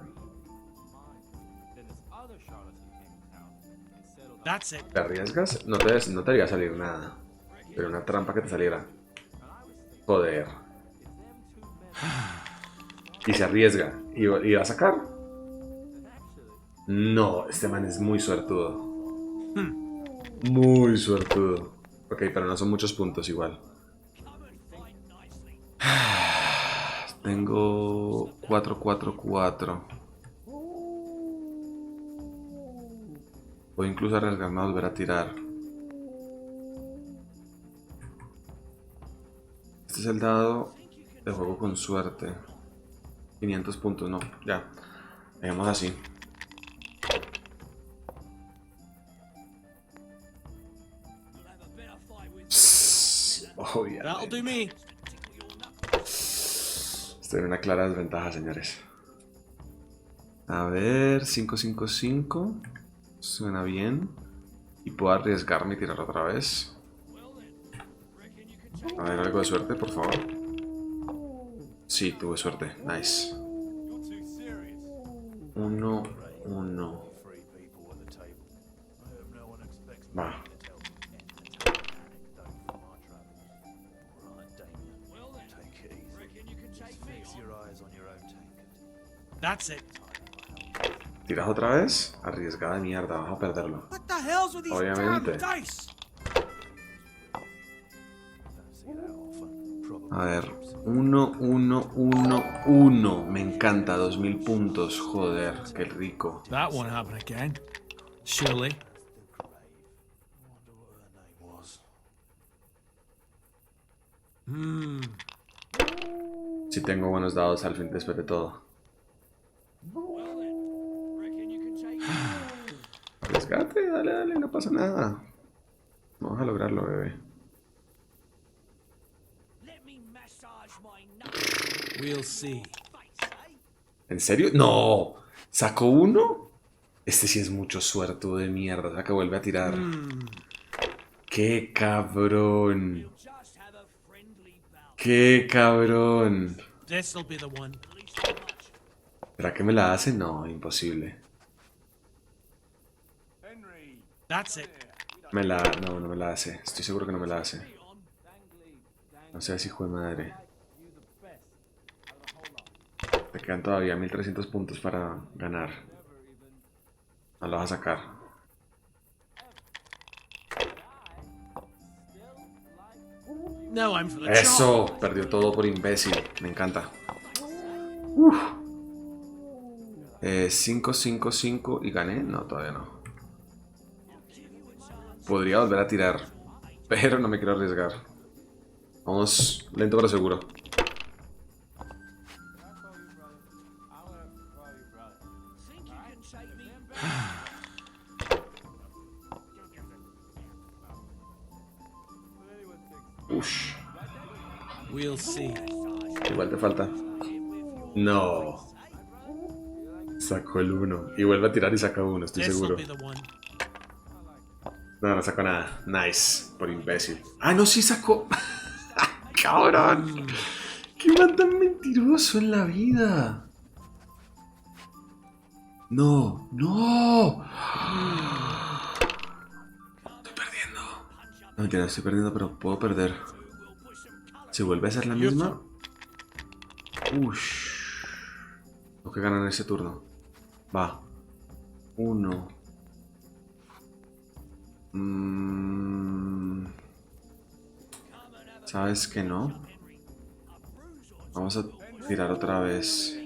That's it. ¿Te arriesgas? No te haría salir nada. Pero una trampa que te saliera. Joder. Y se arriesga. ¿Y va a sacar? No, este man es muy suertudo. Muy suertudo. Ok, pero no son muchos puntos igual. Tengo 4, 4, 4. Puedo incluso arriesgarme a volver a tirar. Este es el dado de juego con suerte. 500 puntos, no, ya. Dejemos así. Obviamente. That'll do me. Estoy en una clara desventaja, señores. A ver, 5, 5, 5. Suena bien. Y puedo arriesgarme y tirar otra vez. A ver, algo de suerte, por favor. Sí, tuve suerte. Nice. 1, 1. Va. That's it. ¿Tiras otra vez? Arriesgada de mierda, vas a perderlo. Obviamente. A ver, 1, 1, 1, 1. Me encanta, 2000 puntos. Joder, qué rico. That won't happen again. Surely. Si tengo buenos dados al fin después de todo. Arriesgate, dale, dale, no pasa nada. Vamos a lograrlo, bebé. We'll see. ¿En serio? ¡No! ¿Sacó uno? Este sí es mucho suertudo de mierda. O sea que vuelve a tirar. ¡Qué cabrón! ¡Qué cabrón! This'll be the one. ¿Será que me la hace? No, imposible. That's it. No, no me la hace. Estoy seguro que no me la hace. No sé si hijo de madre. Te quedan todavía 1300 puntos para ganar. No lo vas a sacar. Now I'm for the ¡Eso! Perdió todo por imbécil. Me encanta. 5, 5, 5 y gané. No, todavía no. Podría volver a tirar, pero no me quiero arriesgar. Vamos lento pero seguro. Ush. We'll see. Igual te falta. No. Sacó el 1. Y vuelve a tirar y saca 1, estoy seguro. No, no sacó nada. Nice. Por imbécil. Ah, no, sí sacó. ¡Cabrón! ¡Qué man tan mentiroso en la vida! No, no. Estoy perdiendo. No, mentira, estoy perdiendo, pero puedo perder. ¿Se vuelve a hacer la misma? Ush. Tengo que ganar en ese turno. Va. 1. ¿Sabes que no? Vamos a tirar otra vez.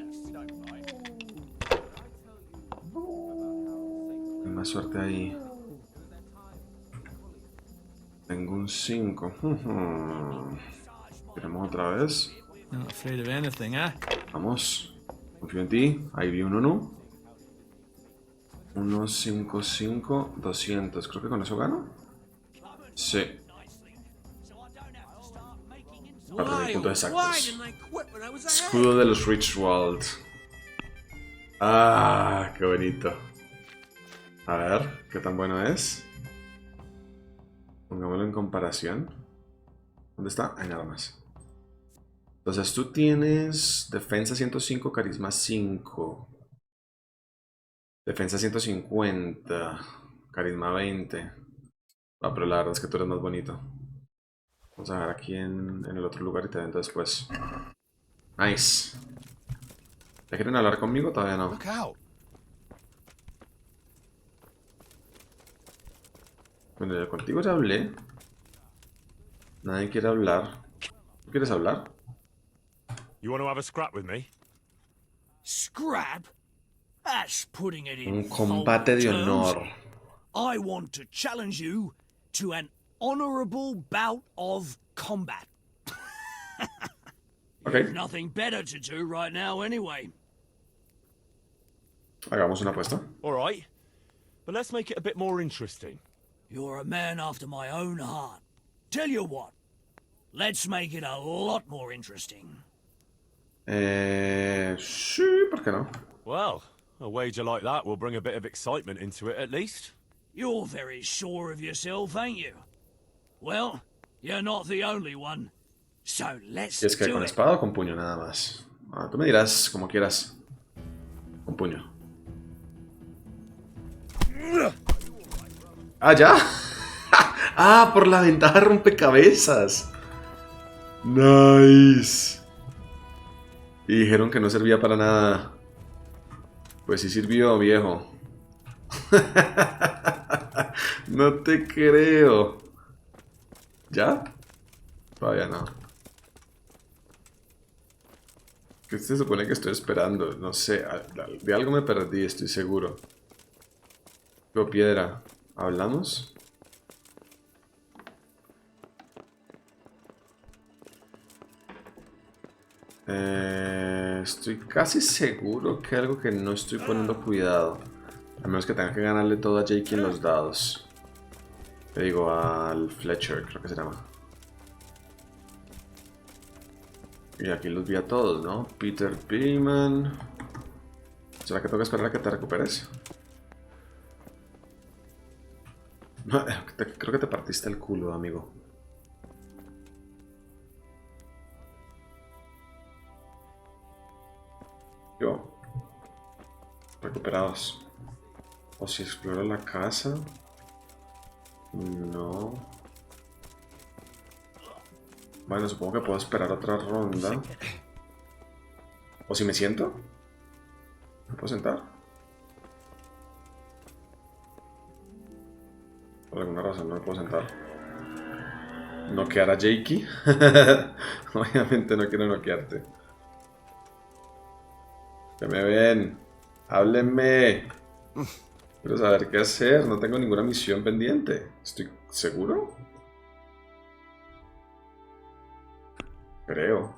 Hay más suerte ahí. Tengo un 5. Tiramos otra vez. Not afraid of anything, eh? Vamos. Confío en ti. Ahí vi un 1. 1, 5, 5, 200. Creo que con eso gano. Sí. 4.000 puntos exactos. Escudo de los Richwald. Ah, qué bonito. A ver, ¿qué tan bueno es? Pongámoslo en comparación. ¿Dónde está? Ahí nada más. Entonces tú tienes defensa 105, carisma 5. Defensa 150, carisma 20. Ah, pero la verdad es que tú eres más bonito. Vamos a ver aquí en el otro lugar y te vendo después. Nice. ¿Ya quieren hablar conmigo? Todavía no. Bueno, yo contigo ya hablé. Nadie quiere hablar. ¿Tú quieres hablar? You want to have a scrap with me? Scrap? That's putting it in Un combate de honor. I want to challenge you to an honorable bout of combat. Okay. There's nothing better to do right now anyway. Hagamos una apuesta. All right, but let's make it a bit more interesting. You're a man after my own heart. Tell you what, let's make it a lot more interesting. Sí, ¿por qué no? Well, a wager like that will bring a bit of excitement into it at least. You're very sure of yourself, ain't you? Well, you're not the only one. So let's ¿Y es que do con it. espada o con puño nada más? Ah, tú me dirás como quieras. Con puño. Ah, ya. Ah, por la ventaja rompecabezas. Nice. Y dijeron que no servía para nada. Pues sí sirvió, viejo. No te creo. ¿Ya? Todavía no. ¿Qué se supone que estoy esperando? No sé. De algo me perdí, estoy seguro. Veo piedra. ¿Hablamos? Estoy casi seguro que algo que no estoy poniendo cuidado. A menos que tenga que ganarle todo a Jake en los dados. Te digo, al Fletcher, creo que se llama. Y aquí los vi a todos, ¿no? Peter Piman. ¿Será que tengo que esperar a que te recuperes? Creo que te partiste el culo, amigo. Yo. Recuperados. O si exploro la casa. No. Bueno, supongo que puedo esperar otra ronda. ¿O si me siento? ¿Me puedo sentar? Por alguna razón no me puedo sentar. ¿Noquear a Jakey? Obviamente no quiero noquearte. Que me ven. Háblenme. Quiero saber qué hacer. No tengo ninguna misión pendiente. ¿Estoy seguro? Creo.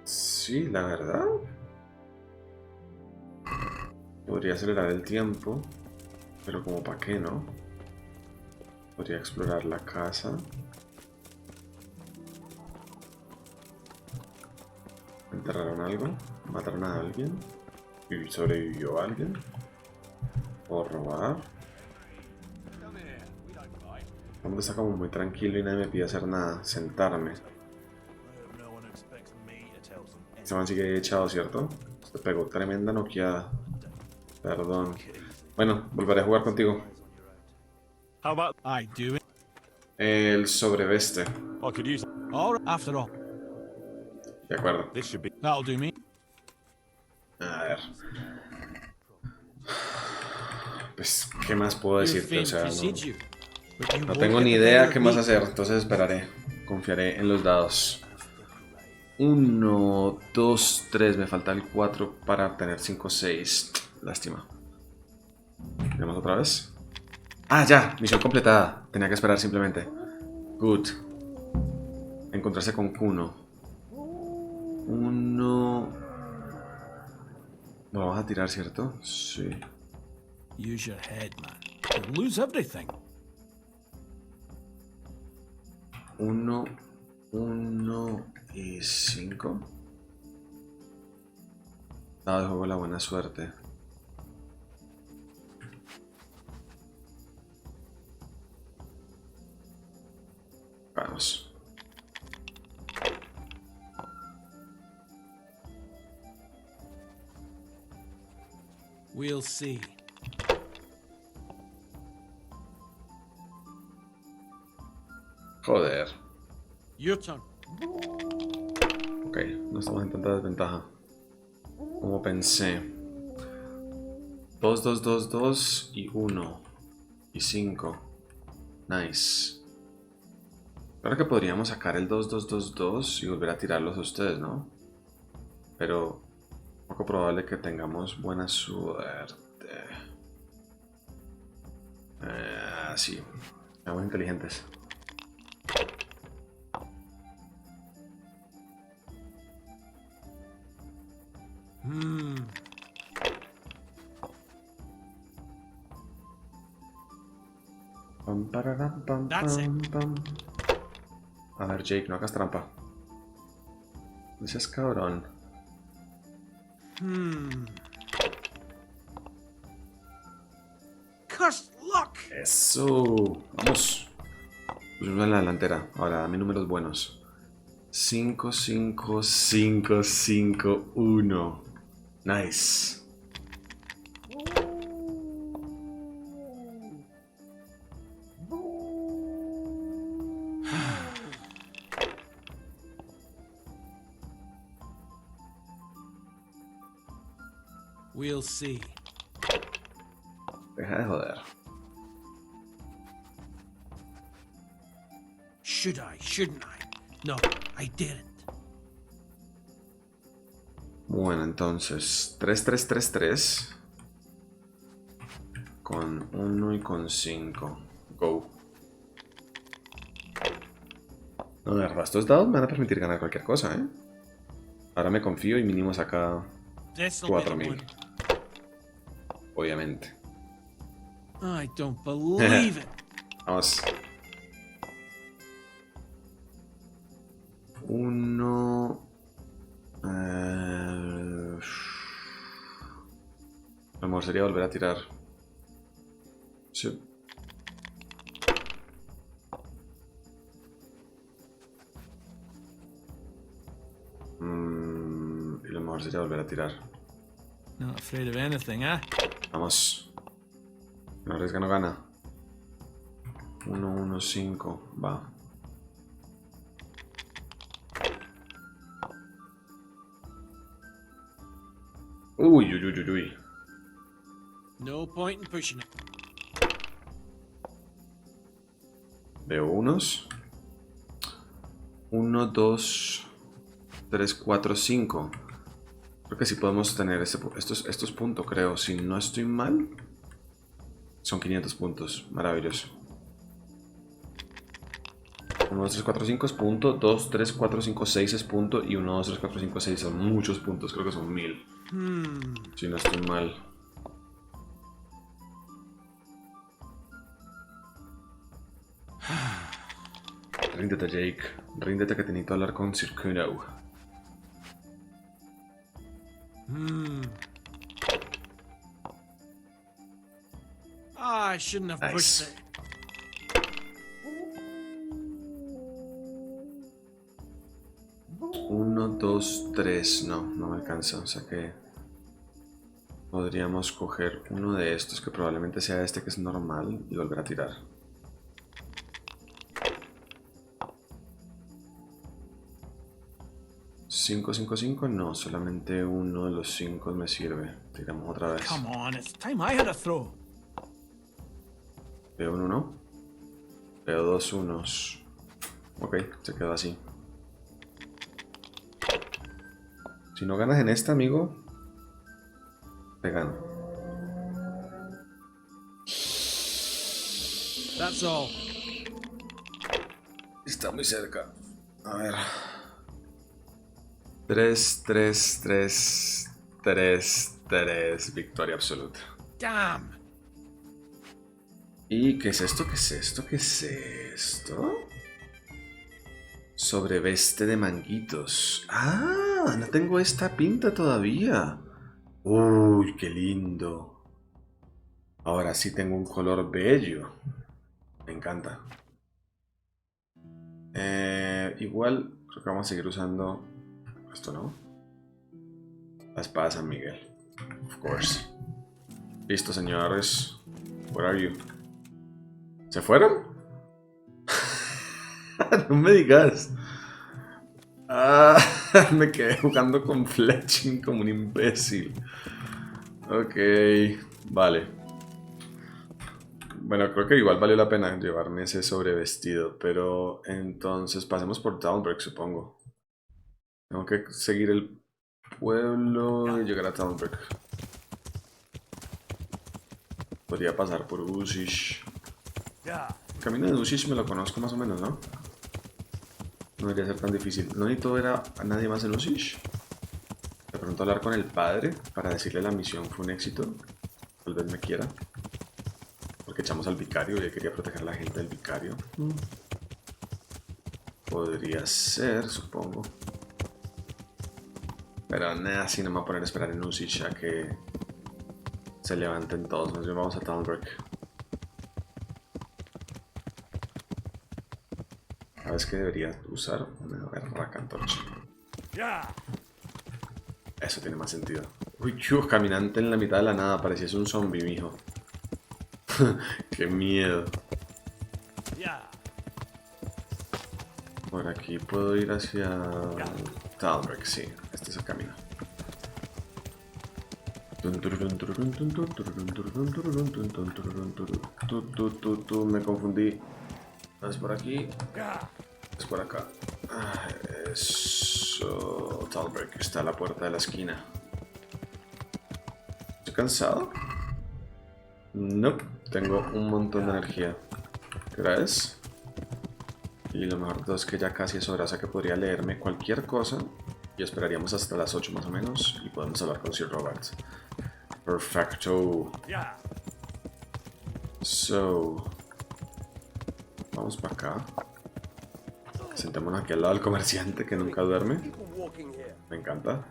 Sí, la verdad. Podría acelerar el tiempo, pero como para qué, ¿no? Podría explorar la casa. ¿Enterraron algo? ¿Mataron a alguien? ¿Y sobrevivió alguien? ¿O robar? El mundo está como muy tranquilo y nadie me pide hacer nada. Sentarme. Este man sigue echado, ¿cierto? Se pegó tremenda noqueada. Perdón. Bueno, volveré a jugar contigo. El sobreveste. De acuerdo. A ver. Pues, ¿qué más puedo decirte? O sea, no tengo ni idea qué más hacer, entonces esperaré. Confiaré en los dados. 1, 2, 3. Me falta el 4 para obtener 5, 6. Lástima. ¿Tenemos otra vez? Ah, ya. Misión completada. Tenía que esperar simplemente. Good. Encontrarse con Kuno. 1. Vamos a tirar, ¿cierto? Sí. Use your head, man. You'll lose everything. 1, 1 y 5. Dado de juego la buena suerte. Vamos. We'll see. Joder. Your turn. Ok, no estamos en tanta desventaja como pensé. 2, 2, 2, 2 y 1 y 5. Nice. Claro que podríamos sacar el 2, 2, 2, 2 y volver a tirarlos a ustedes, ¿no? Pero poco probable que tengamos buena suerte. Sí, seamos inteligentes. Pam, pararam, pam, pam, pam. A ver, Jake, no hagas trampa. No seas cabrón. Cursed luck. Eso. Vamos. Pusimos en la delantera. Ahora, dame números buenos. 5, 5, 5, 5, 1. Nice. We'll see. Deja de joder. Should I? Shouldn't I? No, I didn't. Bueno, entonces 3, 3, 3, 3 con 1 y con 5. Go. No, de verdad, estos dados me van a permitir ganar cualquier cosa, ¿eh? Ahora me confío y mínimo saca 4000. Obviamente. I don't believe it. Vamos. 1. Lo mejor sería volver a tirar. Sí. Y lo mejor sería volver a tirar. Not afraid of anything, eh? Vamos. No arriesga, no gana. 1, 1, 5. Va. Uy, uy, uy, uy, uy. No point in pushing it. Veo unos. 1, 2, 3, 4, 5. Creo que sí podemos tener estos puntos, creo. Si no estoy mal. Son 500 puntos. Maravilloso. 1, 2, 3, 4, 5 es punto. 2, 3, 4, 5, 6 es punto. Y 1, 2, 3, 4, 5, 6 son muchos puntos. Creo que son 1000. Si no estoy mal. Ríndete, Jake. Ríndete que te necesito hablar con Sir Kuno. I shouldn't have pushed it. Uno, dos, tres. No, no me alcanza. O sea que podríamos coger uno de estos que probablemente sea este que es normal y volver a tirar. ¿5, 5, 5? No, solamente uno de los 5 me sirve. Tiramos otra vez. Come on, it's time I had a throw. Veo un 1. Veo 2 unos. Ok, se quedó así. Si no ganas en esta, amigo, te gano. That's all. Está muy cerca. A ver. 3, 3, 3, 3, 3. Victoria absoluta. Damn. ¿Y qué es esto? ¿Qué es esto? ¿Qué es esto? Sobreveste de manguitos. ¡Ah! No tengo esta pinta todavía. ¡Uy, qué lindo! Ahora sí tengo un color bello. Me encanta. Igual creo que vamos a seguir usando esto, ¿no? La espada de San Miguel. Of course. Listo, señores. Where are you? ¿Se fueron? No me digas. Me quedé jugando con fletching como un imbécil. Ok, vale. Bueno, creo que igual valió la pena llevarme ese sobrevestido. Pero entonces pasemos por Townbreak, supongo. Tengo que seguir el pueblo y llegar a Townbreak. Podría pasar por Usish. El camino de Usish me lo conozco más o menos, ¿no? No debería ser tan difícil. No necesito ver a nadie más en Usish. De pronto hablar con el padre para decirle la misión fue un éxito. Tal vez me quiera. Porque echamos al vicario y él quería proteger a la gente del vicario. Podría ser, supongo. Pero nada, así no me voy a poner a esperar en Usish a que se levanten todos. Nos vamos a Townbreak. ¿Sabes qué debería usar? Una berraca antorcha. Eso tiene más sentido. Uy, caminante en la mitad de la nada. Parecías un zombie, mijo. Qué miedo. Por aquí puedo ir hacia Talbreak, sí. Este es el camino. Me confundí. No es por aquí. Es por acá. Eso. Talbreak está a la puerta de la esquina. ¿Estoy cansado? No. Tengo un montón de energía. ¿Qué hora es? Y lo mejor de todo es que ya casi es hora, o sea que podría leerme cualquier cosa y esperaríamos hasta las 8 más o menos y podemos hablar con Sir Robert. Perfecto. So, vamos para acá. Sentémonos aquí al lado del comerciante que nunca duerme. Me encanta.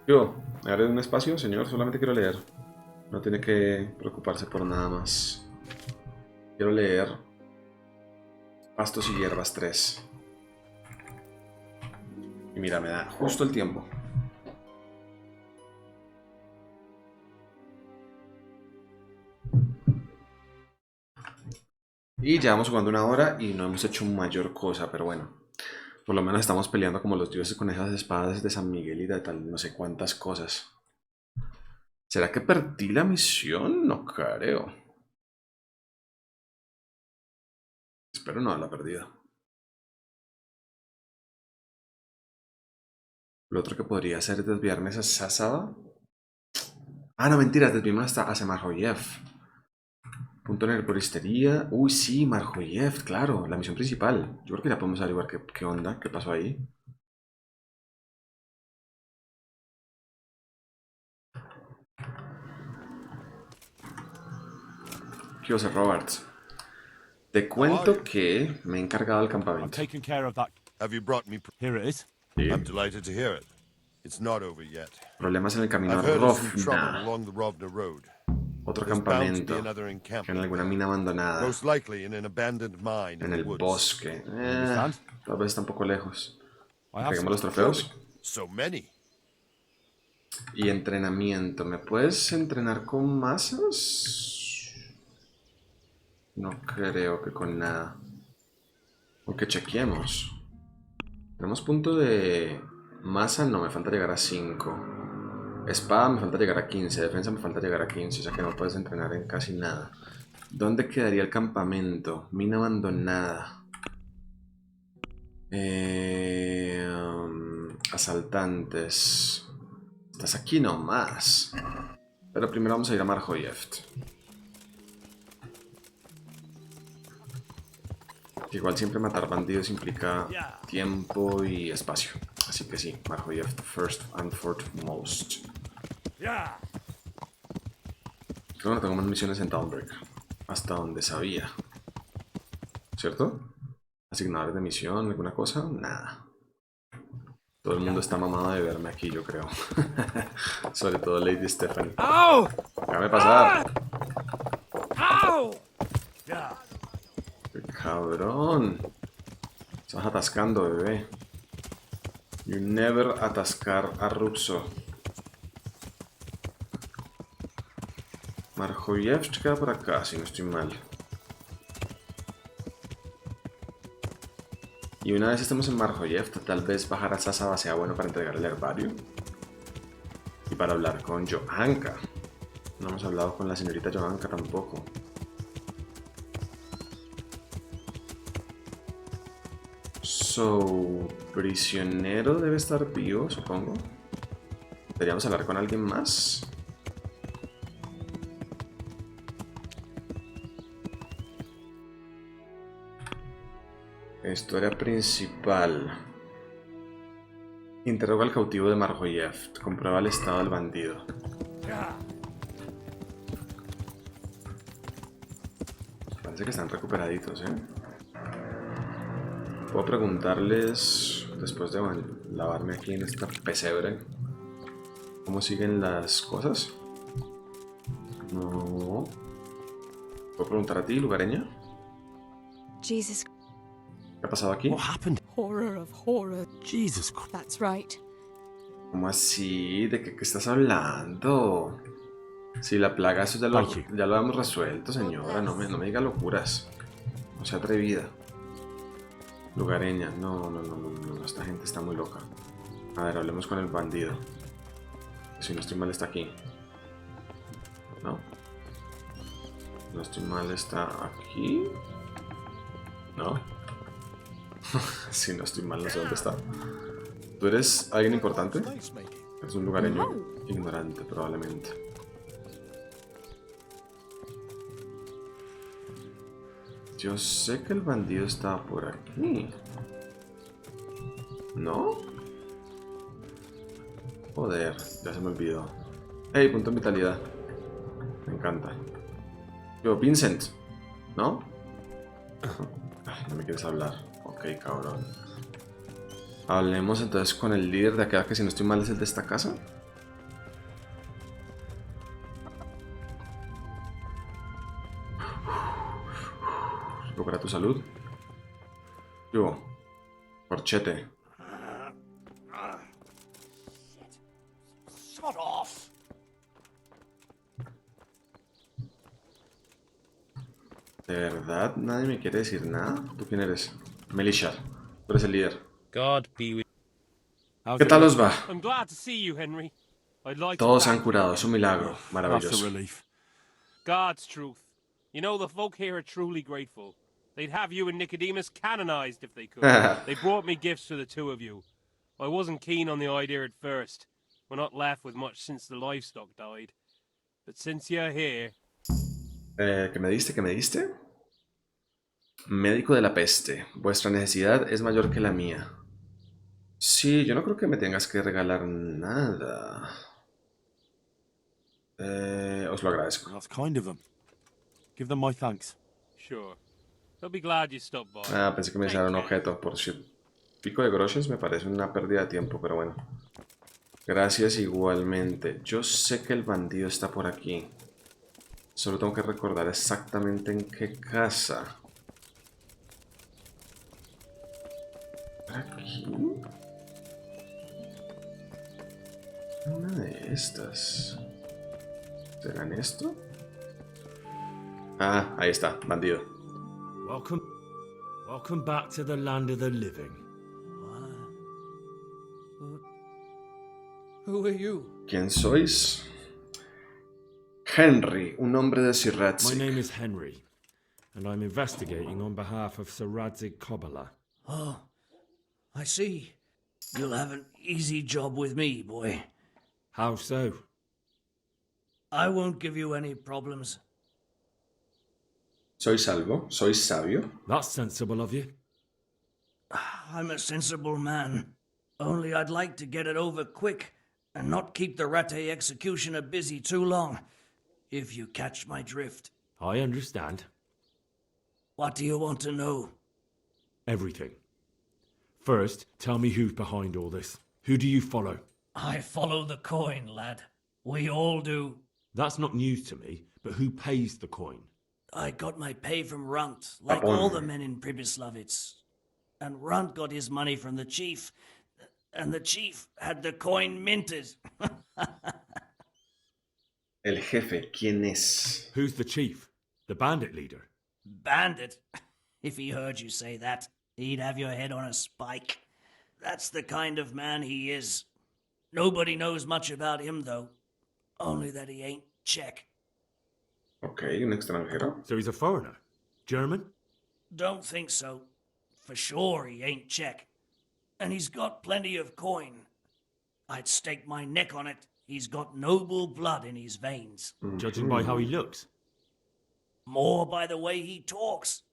Yo, ¿me abre un espacio, señor? Solamente quiero leer. No tiene que preocuparse por nada más. Quiero leer Pastos y hierbas 3. Y mira, me da justo el tiempo. Y ya vamos jugando una hora y no hemos hecho mayor cosa, pero bueno. Por lo menos estamos peleando como los dioses con esas espadas de San Miguel y de tal, no sé cuántas cosas. ¿Será que perdí la misión? No creo. Espero no haberla perdido. Lo otro que podría hacer es desviarme hacia Sasaba. Ah, no, mentiras, desviarme hasta Marjoyev. Punto en el poristería. Uy, sí, Marjoyev, claro, la misión principal. Yo creo que ya podemos averiguar qué onda, qué pasó ahí. ¿Qué os Roberts? Te cuento que me he encargado del campamento. Taken care of that. Have you brought me? Here it is. I'm delighted to hear it. It's not over yet. Problemas en el camino a I've heard of some trouble Rovna. along the Rovna road. Otro There's bound to campamento. be another En encampment alguna mina abandonada. most likely in an abandoned mine En in the el woods. bosque. Tal vez está un poco lejos. Entreguemos los trofeos. So many. Y entrenamiento. ¿Me puedes entrenar con masas? No creo que con nada. Aunque chequeemos. Tenemos punto de masa. No, me falta llegar a 5. Espada me falta llegar a 15. Defensa me falta llegar a 15. O sea que no puedes entrenar en casi nada. ¿Dónde quedaría el campamento? Mina abandonada. Asaltantes. Estás aquí nomás. Pero primero vamos a ir a Marjoyev. Igual siempre matar bandidos implica tiempo y espacio. Así que sí, Marjoyev, first and foremost. Creo que no tengo más misiones en Dawnbreak. Hasta donde sabía. ¿Cierto? Asignadores de misión, alguna cosa, nada. Todo el mundo está mamado de verme aquí, yo creo. Sobre todo Lady Stephanie. Déjame pasar. ¡Qué cabrón! Estás atascando, bebé. You never atascar a Ruxo. Marjoyev queda por acá, si no estoy mal. Y una vez estemos en Marjoyev, tal vez bajar a Sasaba sea bueno para entregar el herbario. Y para hablar con Johanka. No hemos hablado con la señorita Johanka tampoco. So, prisionero debe estar vivo, supongo. ¿Deberíamos hablar con alguien más? Historia principal. Interroga al cautivo de Marjoyev. Comprueba el estado del bandido. Parece que están recuperaditos, ¿eh? Puedo preguntarles, después de lavarme aquí en esta pesebre, ¿cómo siguen las cosas? No. ¿Puedo preguntar a ti, lugareña? Jesus. ¿Qué ha pasado aquí? Horror of horror. Jesus Christ. That's right. ¿Cómo así? ¿De qué estás hablando? Si la plaga, eso ya lo hemos resuelto, señora. No me diga locuras. No sea atrevida. Lugareña. No. Esta gente está muy loca. A ver, hablemos con el bandido. Si no estoy mal, está aquí. ¿No? No estoy mal, está aquí. ¿No? Si no estoy mal, no sé dónde está. ¿Tú eres alguien importante? Es un lugareño ignorante, probablemente. Yo sé que el bandido estaba por aquí. ¿No? Joder, ya se me olvidó. ¡Hey! Punto de vitalidad. Me encanta. Yo, Vincent. ¿No? Ay, no me quieres hablar. Ok, cabrón. Hablemos entonces con el líder de acá, que si no estoy mal es el de esta casa. Recupera tu salud. Yo. Corchete. Shut off. ¿De verdad nadie me quiere decir nada? ¿Tú quién eres? Melishar. Tú eres el líder. God be with ¿Qué tal os va? I'm glad to see you, Henry. I'd like Todos to han curado, es un milagro. Maravilloso. God's truth. You know, the folk here are truly grateful. They'd have you and Nicodemus canonized if they could. They brought me gifts for the two of you. I wasn't keen on the idea at first. We're not left with much since the livestock died. But since you're here... ¿Qué me diste? ¿Qué me diste? Médico de la peste. Vuestra necesidad es mayor que la mía. Sí, yo no creo que me tengas que regalar nada. Os lo agradezco. That's kind of them. Give them my thanks. Sure. They'll be glad you stopped by. Ah, pensé que me iba a dar un objeto. Por si pico de groches me parece una pérdida de tiempo, pero bueno. Gracias igualmente. Yo sé que el bandido está por aquí. Solo tengo que recordar exactamente en qué casa. ¿Aquí? Una de estas. ¿Serán esto? Ah, ahí está, bandido. Welcome back to the land of the living. Who are you? ¿Quién sois? Henry, un hombre de Sir My Radzik. name is Henry, and I'm investigating on behalf of Sir Radzik Kobala. Oh, I see. You'll have an easy job with me, boy. How so? I won't give you any problems. ¿Sois algo? ¿Sois sabio? That's sensible of you. I'm a sensible man. Only I'd like to get it over quick and not keep the Ratte executioner busy too long, if you catch my drift. I understand. What do you want to know? Everything. First, tell me who's behind all this. Who do you follow? I follow the coin, lad. We all do. That's not news to me, but who pays the coin? I got my pay from Runt, like all the men in Pribyslavitz. And Runt got his money from the chief, and the chief had the coin minted. El jefe, ¿quién es? Who's the chief? The bandit leader? Bandit? If he heard you say that, he'd have your head on a spike. That's the kind of man he is. Nobody knows much about him, though. Only that he ain't Czech. Ok, un extranjero. So he's a foreigner? German? Don't think so. For sure he ain't Czech. And he's got plenty of coin. I'd stake my neck on it. He's got noble blood in his veins. Judging by how he looks? More by the way he talks.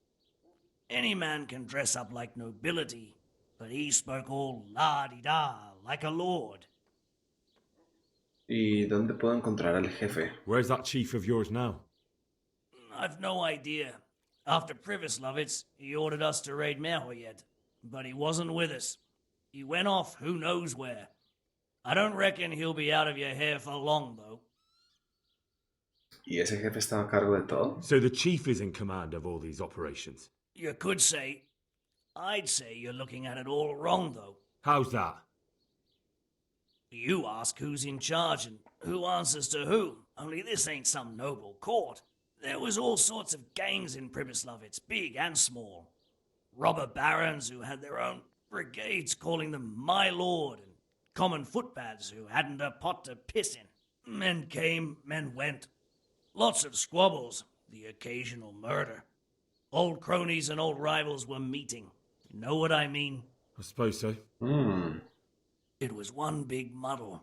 Any man can dress up like nobility, but he spoke all la-di-da, like a lord. ¿Y dónde puedo encontrar al jefe? Where's that chief of yours now? I've no idea. After Pribyslavitz, he ordered us to raid Merhoyed, but he wasn't with us. He went off who knows where. I don't reckon he'll be out of your hair for long, though. ¿Y ese jefe estaba a cargo de todo? So the chief is in command of all these operations? You could say. I'd say you're looking at it all wrong, though. How's that? You ask who's in charge and who answers to who, only this ain't some noble court. There was all sorts of gangs in Pribyslavitz, big and small. Robber barons who had their own brigades calling them my lord, and common footpads who hadn't a pot to piss in. Men came, men went. Lots of squabbles, the occasional murder. Old cronies and old rivals were meeting. Know what I mean? I suppose so. It was one big muddle.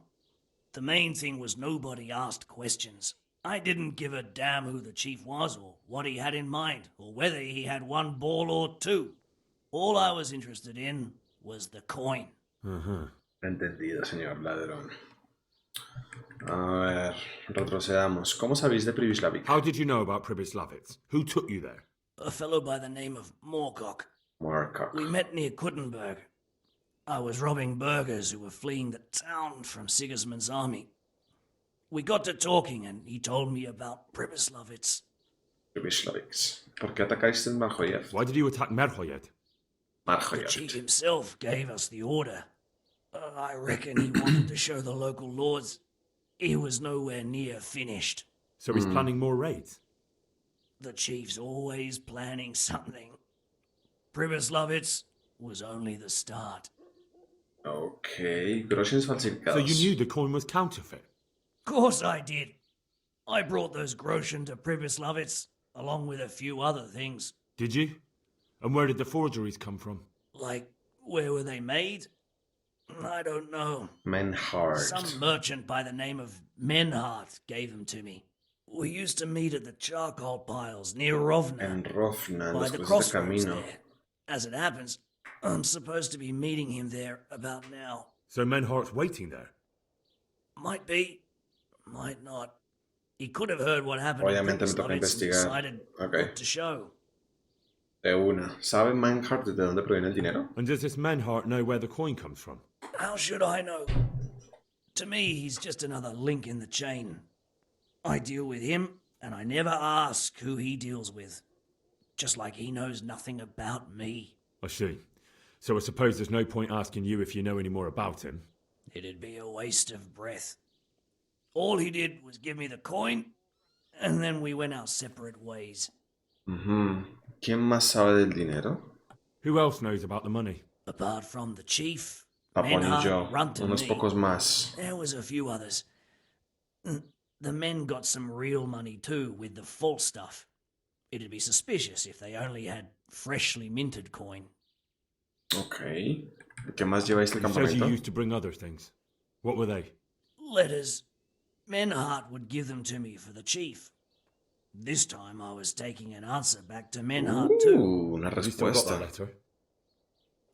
The main thing was nobody asked questions. I didn't give a damn who the chief was or what he had in mind or whether he had one ball or two. All I was interested in was the coin. Entendido, señor ladrón. A ver, retrocedamos. ¿Cómo sabéis de Pribyslavitz? How did you know about Pribyslavitz? Who took you there? A fellow by the name of Moorcock. Moorcock. We met near Kuttenberg. I was robbing burghers who were fleeing the town from Sigismund's army. We got to talking and he told me about Pribyslavitz. Pribyslavitz. ¿Por qué atacáis en Merhoyed? Why did you attack Merhoyed? The chief himself gave us the order. I reckon he wanted to show the local lords he was nowhere near finished. So he's planning more raids? The chief's always planning something. Pribyslavitz was only the start. Ok, groshens falsificados. So you knew the coin was counterfeit? Course I did. I brought those groschen to Pribyslavitz, along with a few other things. Did you? And where did the forgeries come from? Like, where were they made? I don't know. Menhart. Some merchant by the name of Menhart gave them to me. We used to meet at the charcoal piles near Rovna. En Rovna, en by los the cruces de crossroads camino. there. As it happens, I'm supposed to be meeting him there about now. So Menhart's waiting there? Might be, might not. He could have heard what happened in Obviamente me toca Pripyat and investigar. decided Okay. what to show. De una. ¿Sabe Manhart de dónde proviene el dinero? And does this Menhart know where the coin comes from? How should I know? To me, he's just another link in the chain. I deal with him, and I never ask who he deals with. Just like he knows nothing about me. I see. So I suppose there's no point asking you if you know any more about him. It'd be a waste of breath. All he did was give me the coin, and then we went our separate ways. ¿Quién más sabe del dinero? Who else knows about the money? Apart from the chief, Papón y Menhart, yo. Runt and Unos me, pocos más. there was a few others. The men got some real money too with the false stuff. It'd be suspicious if they only had freshly minted coin. Ok. ¿Qué más lleváis del He says you campamento? used to bring other things. What were they? Letters. Menhart would give them to me for the chief. This time I was taking an answer back to Menhart too. Una Have you still got that respuesta. letter?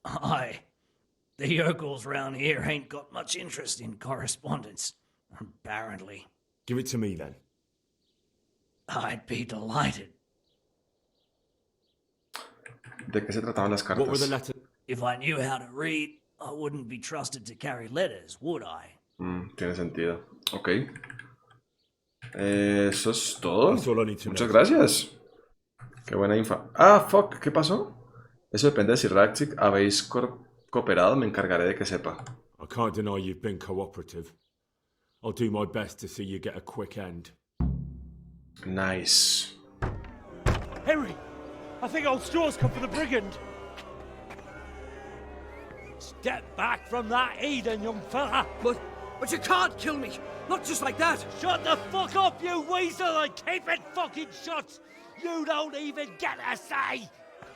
Aye. The yokels round here ain't got much interest in correspondence, apparently. Give it to me then. I'd be delighted. ¿De qué se trataban las What were the cartas? letters? If I knew how to read, I wouldn't be trusted to carry letters, would I? Tiene sentido. Ok. Eso es todo. That's all I need to Muchas know. gracias. Qué buena info. Ah, fuck. ¿Qué pasó? Eso depende de si Raxic habéis cooperado. Me encargaré de que sepa. I can't deny you've been cooperative. I'll do my best to see you get a quick end. Nice. Henry, I think old Straw's come for the brigand. Step back from that Eden, young fella. But you can't kill me. Not just like that. Shut the fuck up, you weasel, and keep it fucking shut. You don't even get a say.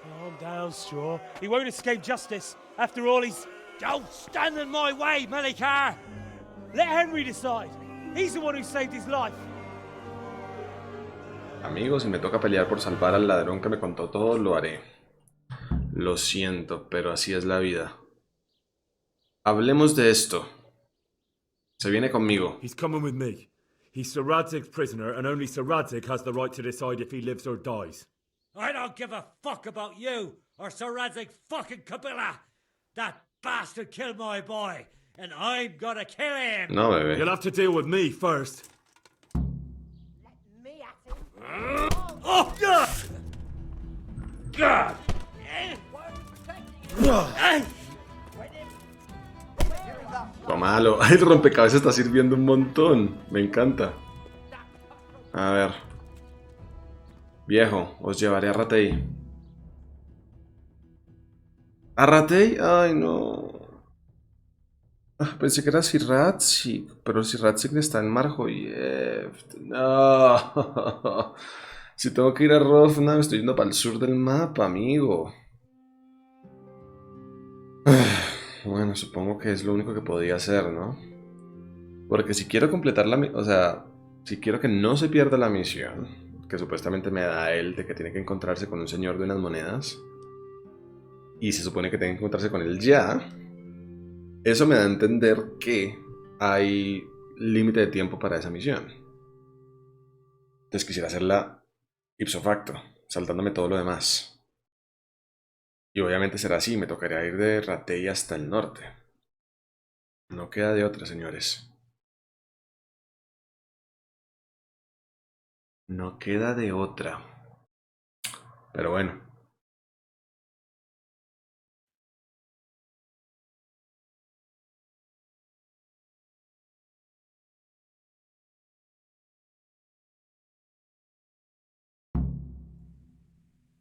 Calm down, Straw. He won't escape justice. After all, he's... Don't stand in my way, Melikar. Let Henry decide. He's the one who saved his life. Amigos, si me toca pelear por salvar al ladrón que me contó todo, lo haré. Lo siento, pero así es la vida. Hablemos de esto. Se viene conmigo. He's coming with me. He's Sir Radzig's prisoner, and only Sir Radzig has the right to decide if he lives or dies. I don't give a fuck about you or Sir Radzig fucking Kabila. That bastard killed my boy, and I'm gonna kill him. No, bebé. You'll have to deal with me first. Oh, God! God! Tómalo. El rompecabezas está sirviendo un montón. Me encanta. A ver. Viejo, os llevaré a Ratei. ¿A Ratei? Ay, no. Ah, pensé que era Sir Radzig, pero Sir Radzig está en Marjoyeft. No. Si tengo que ir a Rovna, me estoy yendo para el sur del mapa, amigo. Bueno, supongo que es lo único que podía hacer, ¿no? Porque si quiero completar la misión, o sea, si quiero que no se pierda la misión, que supuestamente me da él de que tiene que encontrarse con un señor de unas monedas, y se supone que tiene que encontrarse con él ya, eso me da a entender que hay límite de tiempo para esa misión. Entonces quisiera hacerla ipso facto, saltándome todo lo demás. Y obviamente será así, me tocaría ir de Ratei hasta el norte. No queda de otra, señores. No queda de otra. Pero bueno.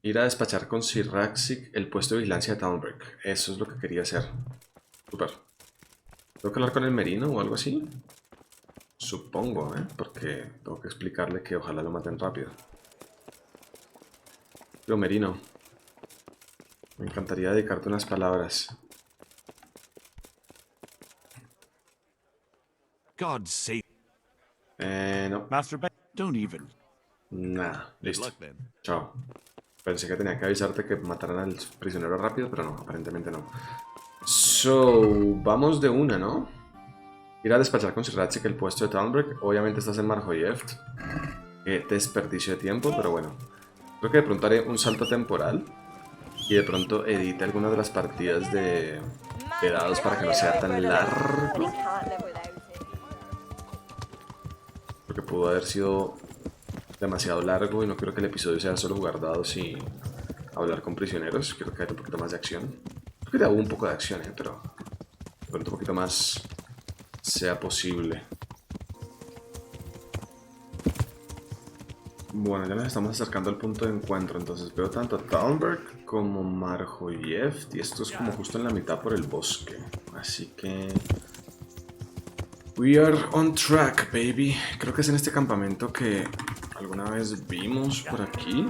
Ir a despachar con Sir Radzig el puesto de vigilancia de Townbreak. Eso es lo que quería hacer. Super. ¿Tengo que hablar con el merino o algo así? Supongo, ¿eh? Porque tengo que explicarle que ojalá lo maten rápido. Yo, merino. Me encantaría dedicarte unas palabras. God save. No. Master Don't even. Nah, listo. Chao. Pensé que tenía que avisarte que mataran al prisionero rápido, pero no, aparentemente no. So, vamos de una, ¿no? Ir a despachar con Sir que el puesto de Talbreak. Obviamente estás en Marjoyeft. Qué desperdicio de tiempo, pero bueno. Creo que de pronto haré un salto temporal. Y de pronto edite algunas de las partidas de dados para que no sea tan largo. Porque pudo haber sido demasiado largo y no quiero que el episodio sea solo jugar dados y hablar con prisioneros. Quiero que haya un poquito más de acción. Creo que ya hubo un poco de acción, pero de pronto un poquito más sea posible. Bueno, ya nos estamos acercando al punto de encuentro, entonces veo tanto a Talberg como Marjoyeft y esto es como justo en la mitad por el bosque, así que we are on track, baby. Creo que es en este campamento que alguna vez vimos por aquí.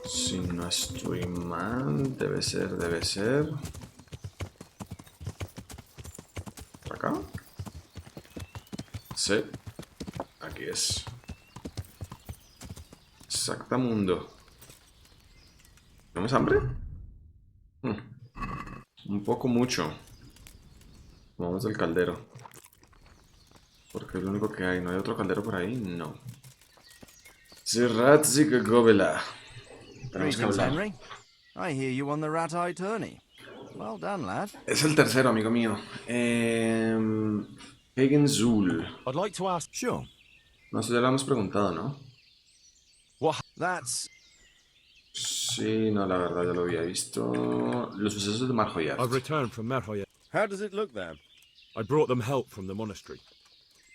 Si no estoy mal, debe ser. ¿Por acá? Sí, aquí es. Exacta mundo. ¿Tenemos hambre? Un poco mucho. Vamos del caldero. Porque es lo único que hay. ¿No hay otro caldero por ahí? No. Ziratsik Gobela. Tenemos que hablar. Henry. I hear you on the rat-eye tourney. Well done, lad. Es el tercero, amigo mío. Hagenzul. I'd like to ask. Sure. No sé, ya lo hemos preguntado, ¿no? What? That's... Sí, no, la verdad ya lo había visto. Los sucesos de Marjoyeft. I've returned from Marjoyeft. How does it look then? I brought them help from the monastery.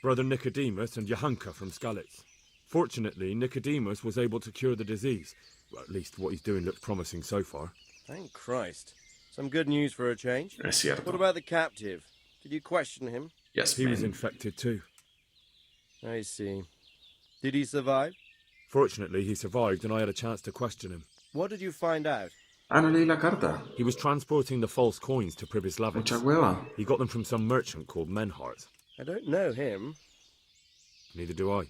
Brother Nicodemus and Johanka from Skalitz. Fortunately, Nicodemus was able to cure the disease. Well, at least what he's doing looks promising so far. Thank Christ. Some good news for a change. Es cierto. What about the captive? Did you question him? Yes, he was infected too. I see. Did he survive? Fortunately, he survived and I had a chance to question him. What did you find out? Ah, no leí la carta. He was transporting the false coins to Pribyslavitz. Mucha hueva. He got them from some merchant called Menhart. I don't know him. Neither do I.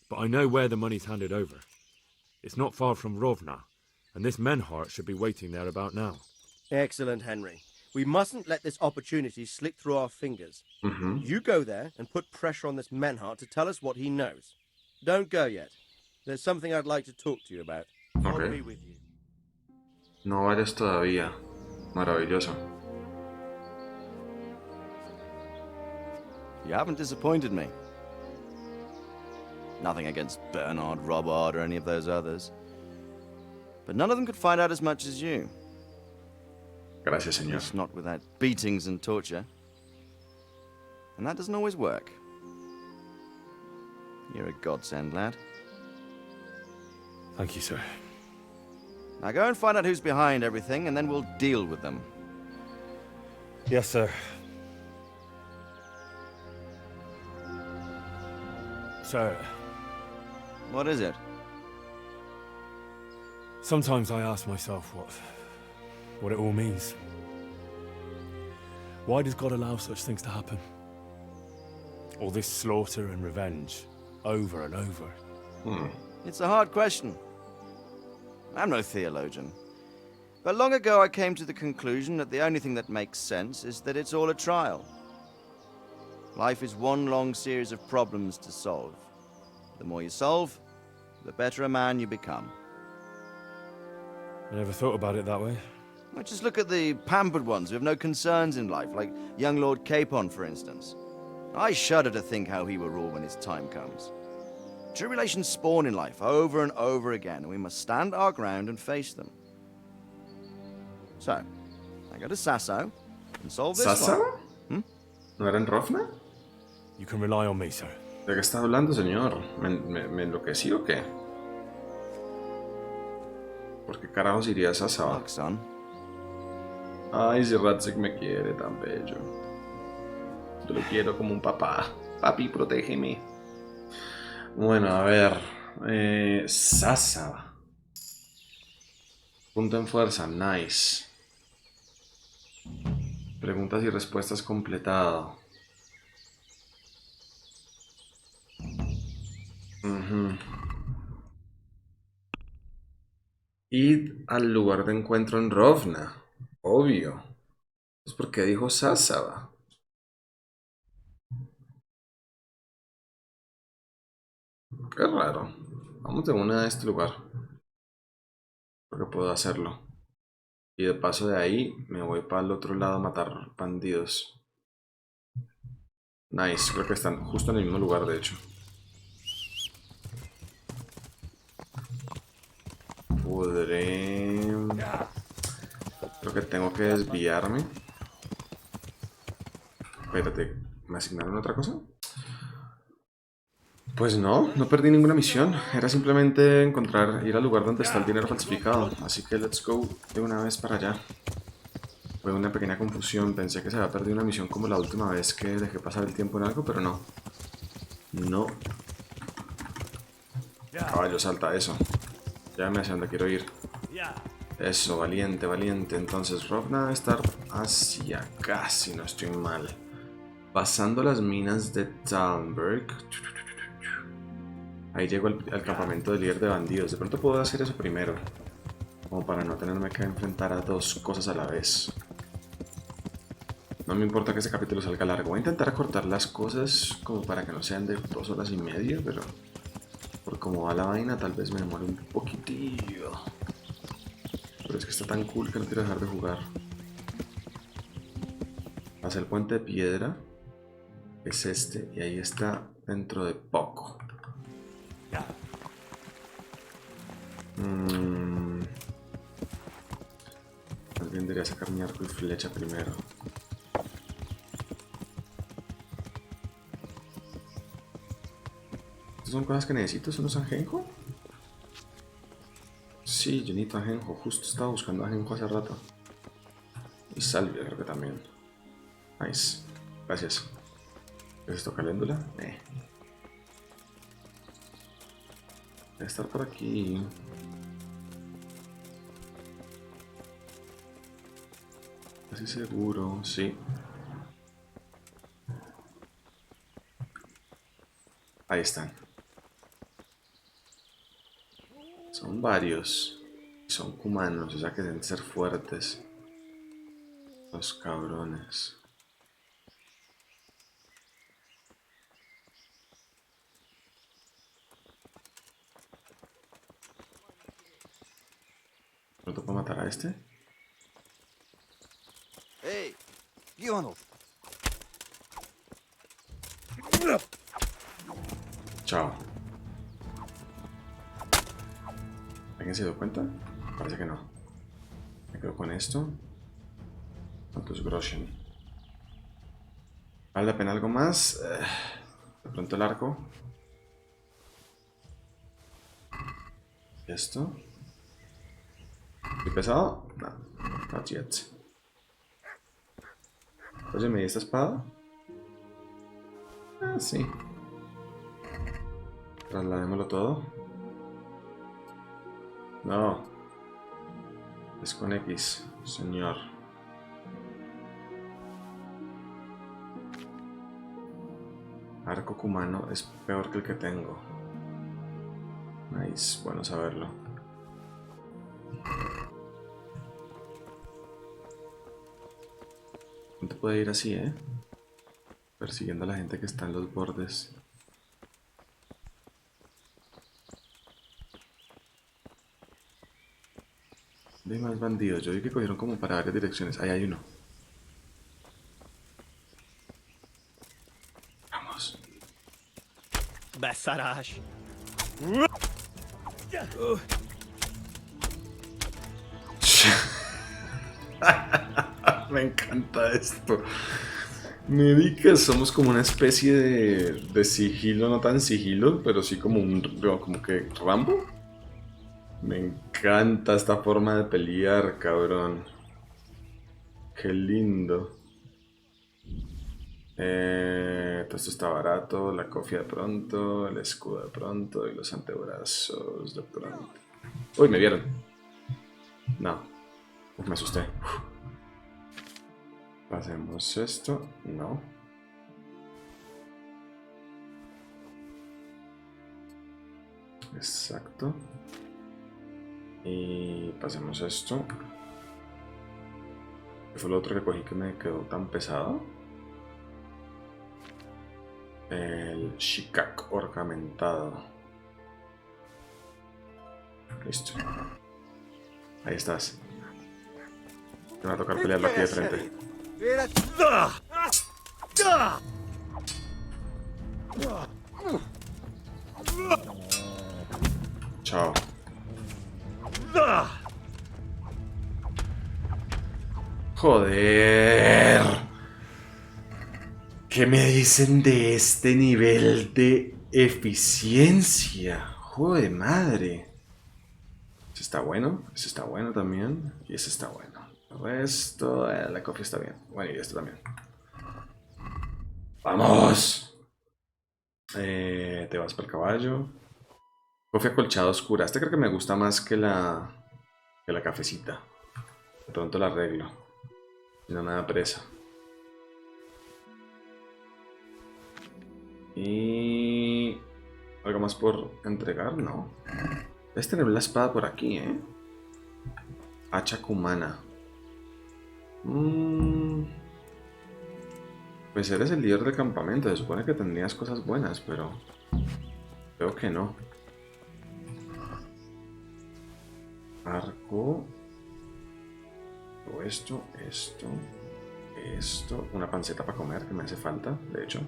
But I know where the money's handed over. It's not far from Rovna, and this Menhart should be waiting there about now. Excellent, Henry. We mustn't let this opportunity slip through our fingers. You go there and put pressure on this Menhart to tell us what he knows. Don't go yet. There's something I'd like to talk to you about. I'll be with you. No vayas todavía. Maravilloso. You haven't disappointed me. Nothing against Bernard, Robard, or any of those others. But none of them could find out as much as you. Gracias, señor. It's not without beatings and torture. And that doesn't always work. You're a godsend, lad. Thank you, sir. Now go and find out who's behind everything, and then we'll deal with them. Yes, sir. Sir. What is it? Sometimes I ask myself what it all means. Why does God allow such things to happen? All this slaughter and revenge, over and over. It's a hard question. I'm no theologian. But long ago I came to the conclusion that the only thing that makes sense is that it's all a trial. Life is one long series of problems to solve. The more you solve, the better a man you become. I never thought about it that way. Well, just look at the pampered ones who have no concerns in life, like young Lord Capon, for instance. I shudder to think how he will rule when his time comes. Tribulations spawn in life over and over again, and we must stand our ground and face them. So, I go to Sasso and solve this ¿Sasso? one. ¿No era en Rovna? You can rely on me, sir. ¿De qué está hablando, señor? ¿Me enloquecí o qué? ¿Por qué carajos iría a Sasso? Ay, si Ratzik me quiere tan bello. Yo lo quiero como un papá. Papi, protégeme. Bueno, a ver. Sasa. Punto en fuerza, nice. Preguntas y respuestas completado. Id al lugar de encuentro en Rovna. Obvio. Es porque dijo Sásaba. Qué raro. Vamos de una a este lugar. Porque puedo hacerlo. Y de paso de ahí me voy para el otro lado a matar bandidos. Nice, creo que están justo en el mismo lugar de hecho. Podré... Creo que tengo que desviarme. Espérate, ¿me asignaron otra cosa? Pues no, no perdí ninguna misión. Era simplemente encontrar, ir al lugar donde está el dinero falsificado. Así que let's go de una vez para allá. Fue una pequeña confusión. Pensé que se había perdido una misión como la última vez que dejé pasar el tiempo en algo, pero no. No. Caballo, salta eso. Ya me hacia dónde quiero ir. Eso, valiente, valiente. Entonces, Rovna debe estar hacia acá, si no estoy mal. Pasando las minas de Talmberg. Ahí llego al campamento del líder de bandidos. De pronto puedo hacer eso primero. Como para no tenerme que enfrentar a dos cosas a la vez. No me importa que este capítulo salga largo. Voy a intentar acortar las cosas como para que no sean de 2 horas y media, pero por cómo va la vaina tal vez me demore un poquitillo. Pero es que está tan cool que no quiero dejar de jugar. Pasé el puente de piedra. Es este y ahí está dentro de poco. Más bien debería sacar mi arco y flecha primero. ¿Estas son cosas que necesito? ¿Son los ajenjo? Sí, yo necesito ajenjo. Justo estaba buscando ajenjo hace rato. Y salvia creo que también. Nice. Gracias. ¿Es esto caléndula? Debe estar por aquí. Casi seguro, sí. Ahí están. Son varios. Son humanos, o sea que deben ser fuertes. Los cabrones. ¿No te puedo matar a este? Hey, Gionel. Chao. ¿Alguien se dio cuenta? Parece que no. Me quedo con esto. ¿Cuántos groschen? ¿Vale la pena algo más? De pronto el arco. ¿Esto? ¿Muy pesado? No, not yet. Oye, ¿me di esta espada? Ah, sí. Trasladémoslo todo. No. Es con X, señor. Arco cumano es peor que el que tengo. Nice, bueno saberlo. No te puede ir así, persiguiendo a la gente que está en los bordes. Hay más bandidos. Yo vi que cogieron como para varias direcciones. Ahí hay uno. Vamos. Basarash. Me encanta esto. Me di que somos como una especie de sigilo, no tan sigilo, pero sí como como que Rambo. Me encanta esta forma de pelear, cabrón. Qué lindo. Todo esto está barato, la cofia de pronto, el escudo de pronto y los antebrazos de pronto. Uy, me vieron. No. Uf, me asusté. Hacemos esto. No. Exacto. Y pasemos esto. ¿Qué fue lo otro que cogí que me quedó tan pesado? El shikak ornamentado. Listo. Ahí estás. Te va a tocar pelearlo aquí de frente. Chao. Joder. ¿Qué me dicen de este nivel de eficiencia? Joder, madre. Ese está bueno también. Y ese está bueno. El resto, la coffee está bien. Bueno, y esto también. ¡Vamos! Te vas para el caballo. Coffee acolchada oscura. Este creo que me gusta más que la cafecita. De pronto la arreglo. No me da presa. Y... ¿algo más por entregar? No. Debes tener la espada por aquí, ¿eh? Hacha cumana. Pues eres el líder del campamento. Se supone que tendrías cosas buenas, pero... creo que no. Arco. Esto. Una panceta para comer que me hace falta, de hecho.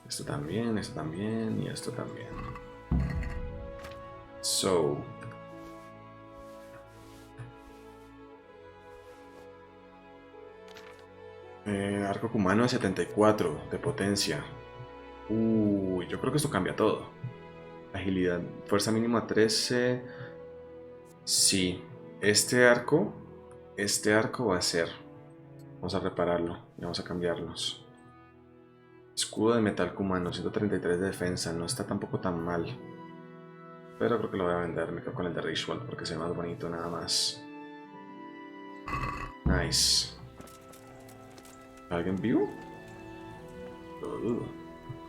Esto también, y esto también. So. Arco cumano de 74 de potencia. Yo creo que esto cambia todo. Agilidad, fuerza mínima 13. Sí, este arco va a ser. Vamos a repararlo y vamos a cambiarlos. Escudo de metal cumano, 133 de defensa, no está tampoco tan mal. Pero creo que lo voy a vender, me quedo con el de Ritual porque se ve más bonito nada más. Nice. ¿Alguien vivo?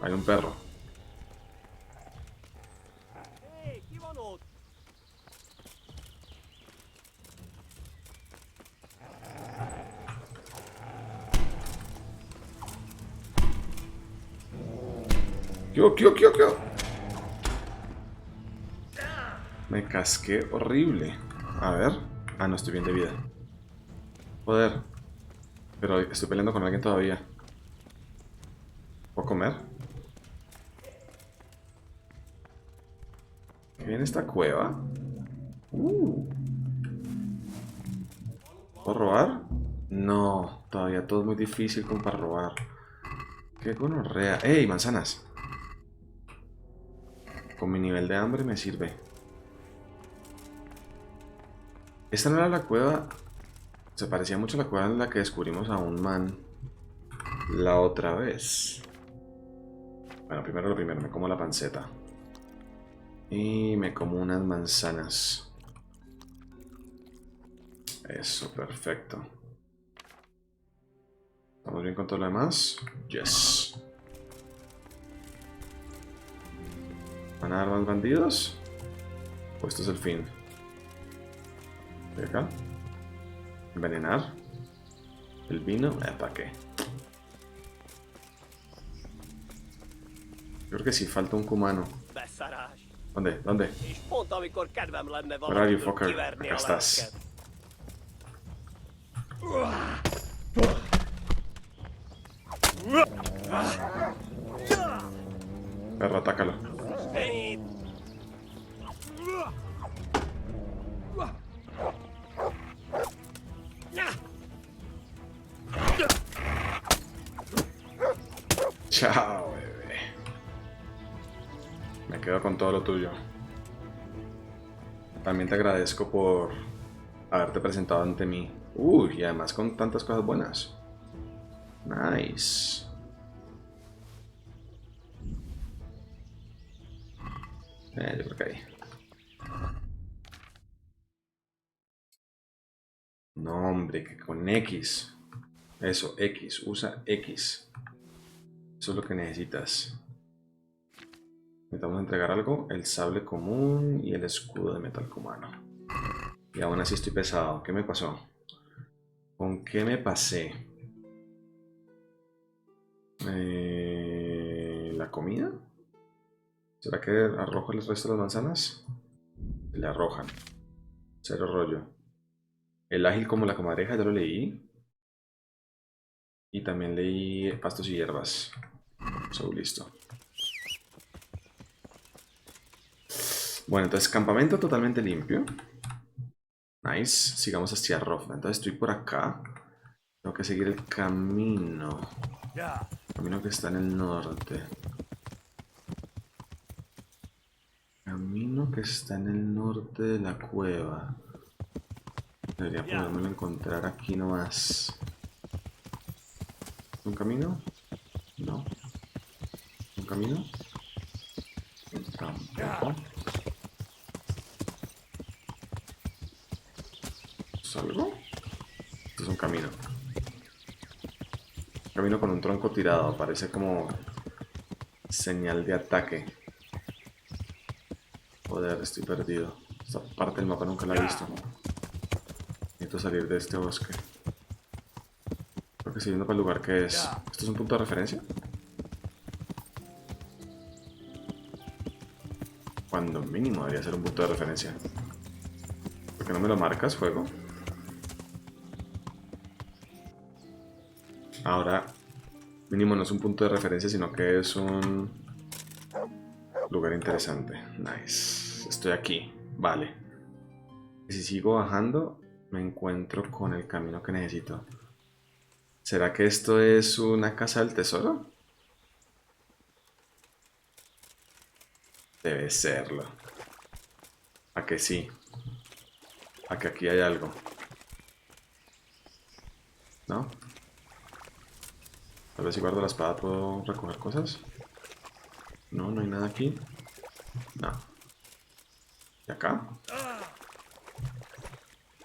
Hay un perro. ¿Qué? Me casqué horrible. A ver. No estoy bien de vida. Joder. Pero estoy peleando con alguien todavía. ¿Puedo comer? ¿Qué viene esta cueva? ¿Puedo robar? No, todavía todo es muy difícil como para robar. Qué gonorrea. ¡Ey, manzanas! Con mi nivel de hambre me sirve. Esta no era la cueva. Se parecía mucho a la cueva en la que descubrimos a un man la otra vez. Bueno, primero lo primero, me como la panceta. Y me como unas manzanas. Eso, perfecto. ¿Estamos bien con todo lo demás? Yes. ¿Van a dar más bandidos? Pues esto es el fin. ¿De acá? Envenenar. El vino. ¿Para qué? Creo que sí, falta un cumano. ¿Dónde? ¿Dónde? Where are you, fucker? Acá estás. Perro, atácalo. Chao, bebé. Me quedo con todo lo tuyo. También te agradezco por haberte presentado ante mí. Y además con tantas cosas buenas. Nice. Yo creo que ahí. No, hombre, que con X. Eso, X. Usa X. Eso es lo que necesitas. Necesitamos entregar algo, el sable común y el escudo de metal cubano. Y aún así estoy pesado. ¿Qué me pasó? ¿Con qué me pasé? ¿La comida? ¿Será que arrojo el resto de las manzanas? Le arrojan. Cero rollo. El ágil como la comadreja, ya lo leí. Y también leí pastos y hierbas. So, listo. Bueno, entonces campamento totalmente limpio. Nice. Sigamos hacia Rofna. Entonces estoy por acá. Tengo que seguir el camino. El camino que está en el norte. Camino que está en el norte de la cueva. Debería podérmelo encontrar aquí nomás. ¿Un camino? No. ¿Un camino? Tampoco. ¿Salgo? Esto es un camino. Un camino con un tronco tirado. Parece como señal de ataque. Joder, estoy perdido. Esta parte del mapa nunca la he visto. Necesito salir de este bosque. Creo que estoy yendo para el lugar que es. ¿Esto es un punto de referencia? Cuando mínimo debería ser un punto de referencia. ¿Por qué no me lo marcas, juego? Ahora, mínimo no es un punto de referencia, sino que es un lugar interesante. Nice. Estoy aquí. Vale. Y si sigo bajando, me encuentro con el camino que necesito. ¿Será que esto es una casa del tesoro? Debe serlo. ¿A que sí? ¿A que aquí hay algo? ¿No? Tal vez si guardo la espada puedo recoger cosas. No, no hay nada aquí. No. ¿Y acá?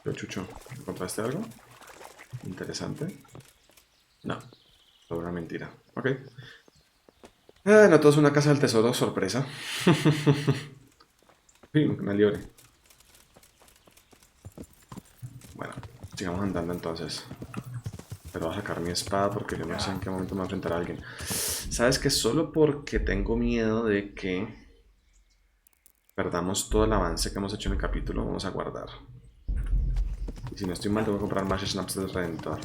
Yo, Chucho, ¿encontraste algo? Interesante. No. Solo una mentira. Ok. No, todo es una casa del tesoro, sorpresa. Sí, una liebre. Bueno, sigamos andando entonces. Pero voy a sacar mi espada porque yo no sé en qué momento me voy a enfrentar a alguien. ¿Sabes qué? Solo porque tengo miedo de que perdamos todo el avance que hemos hecho en el capítulo, vamos a guardar. Y si no estoy mal, tengo que comprar más snaps del Redentor.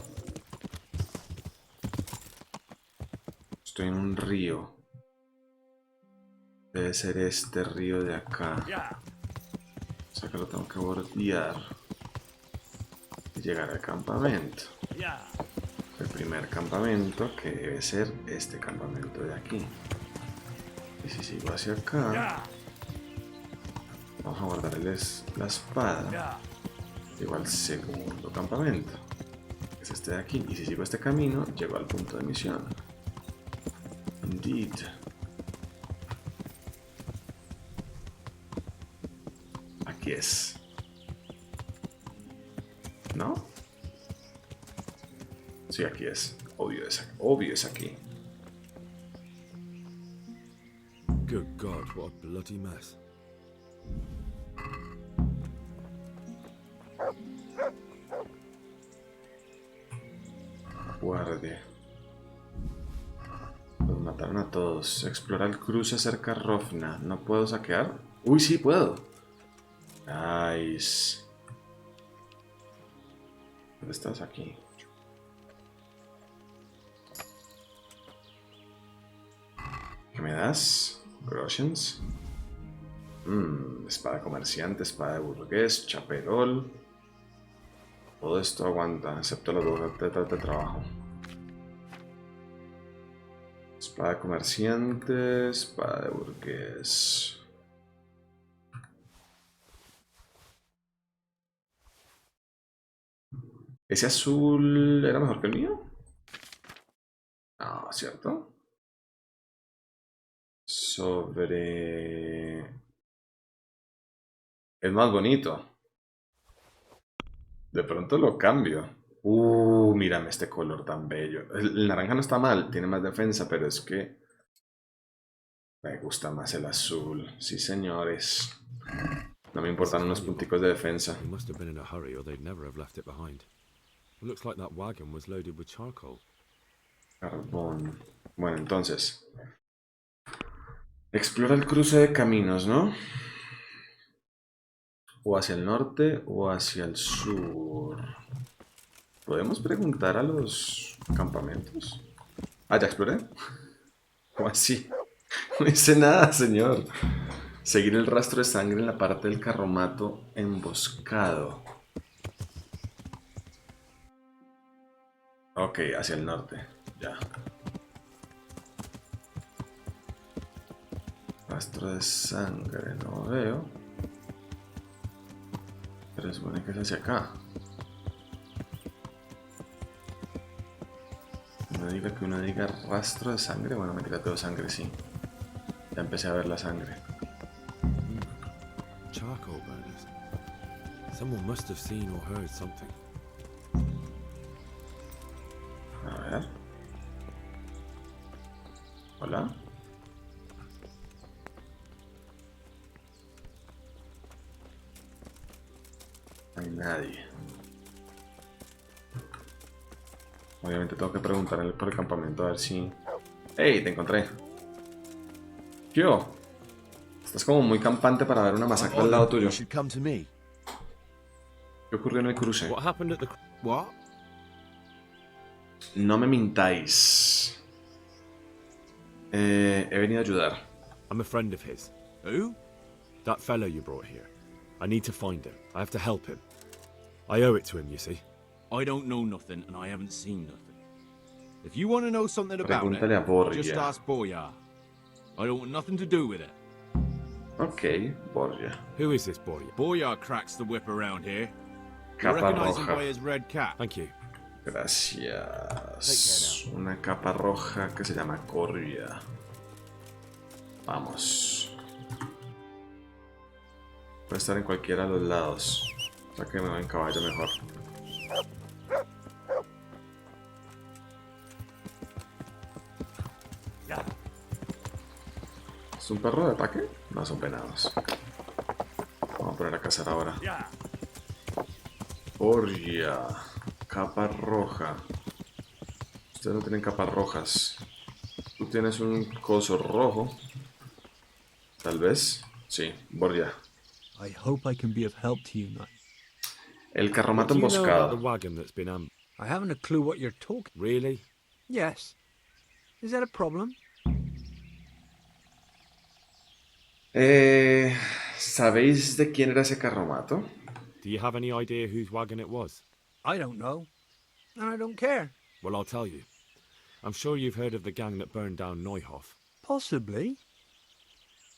Estoy en un río. Debe ser este río de acá. O sea que lo tengo que bordear. Y llegar al campamento. El primer campamento, que debe ser este campamento de aquí. Y si sigo hacia acá, vamos a guardar la espada. Llego al segundo campamento, que es este de aquí. Y si sigo este camino, llego al punto de misión. Indeed. Aquí es. ¿No? Sí, aquí es. Obvio es aquí. Good God, what a bloody mess. Guardia. Los mataron a todos. Explora el cruce cerca de Rofna. ¿No puedo saquear? Uy, sí puedo. Nice. ¿Dónde estás? Aquí. ¿Qué me das? Groshens. Espada comerciante, espada de burgués, chaperol. Todo esto aguanta, excepto las dos tetas de trabajo. Espada de comerciante, espada de burgués. ¿Ese azul era mejor que el mío? No, ¿cierto? Sobre... Es más bonito. De pronto lo cambio. Mírame este color tan bello. El naranja no está mal, tiene más defensa, pero es que Me gusta más el azul. Sí, señores. No me importan unos punticos de defensa. He must have been in a hurry or they'd never have left it behind. It looks like that wagon was loaded with charcoal. Carbón. Bueno, entonces. Explora el cruce de caminos, ¿no? O hacia el norte o hacia el sur. ¿Podemos preguntar a los campamentos? Ah, ¿ya exploré? ¿Cómo así? No hice nada, señor. Seguir el rastro de sangre en la parte del carromato emboscado. Ok, hacia el norte. Ya. Rastro de sangre, no veo. Pero supone que es hacia acá. No diga que uno diga rastro de sangre. Bueno, me tira todo sangre, sí. Ya empecé a ver la sangre. Charcoal burners. Someone must have seen or heard something. A ver. Hola. No hay nadie. Obviamente tengo que preguntarle por el campamento a ver si... ¡Hey! Te encontré. ¿Qué? Estás como muy campante para ver una masacre al lado tuyo. ¿Qué ocurrió en el cruce? No me mintáis. He venido a ayudar. I'm a friend of his. Who? That fellow you brought here. I need to find him. I have to help him. I owe it to him, you see. I don't know nothing, and I haven't seen nothing. If you want to know something about Pregúntale a Borja. it, just ask Boyar. I don't want nothing to do with it. Ok, Borja. Who is this Boyar? Boyar cracks the whip around here. You Capa recognize him roja. by his red cap. Thank you. Gracias. Una capa roja que se llama Corria. Vamos. Puede estar en cualquiera de los lados. O sea que me voy en caballo mejor. ¿Es un perro de ataque? No, son venados. Vamos a poner a cazar ahora. Borgia. Capa roja. Ustedes no tienen capas rojas. Tú tienes un coso rojo. Tal vez. Sí, Borgia. I hope I can be of help to you, knight. El carromato emboscado. I haven't a clue what you're talking. Really? Yes. Is that a problem? ¿Sabéis de quién era ese carromato? Do you have any idea whose wagon it was? I don't know. And I don't care. Well, I'll tell you. I'm sure you've heard of the gang that burned down Neuhof. Possibly.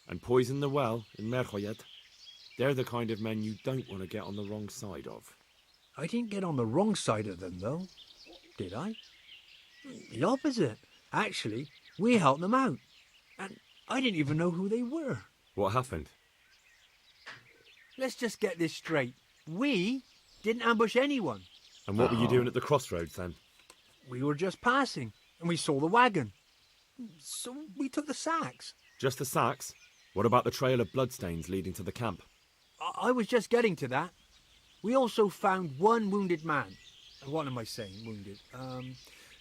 And poisoned the well in Merjoyed. They're the kind of men you don't want to get on the wrong side of. I didn't get on the wrong side of them, though. Did I? The opposite. Actually, we helped them out. And I didn't even know who they were. What happened? Let's just get this straight. We didn't ambush anyone. And what were you doing at the crossroads then? We were just passing, and we saw the wagon. So we took the sacks. Just the sacks? What about the trail of bloodstains leading to the camp? I was just getting to that. We also found one wounded man. What am I saying, wounded?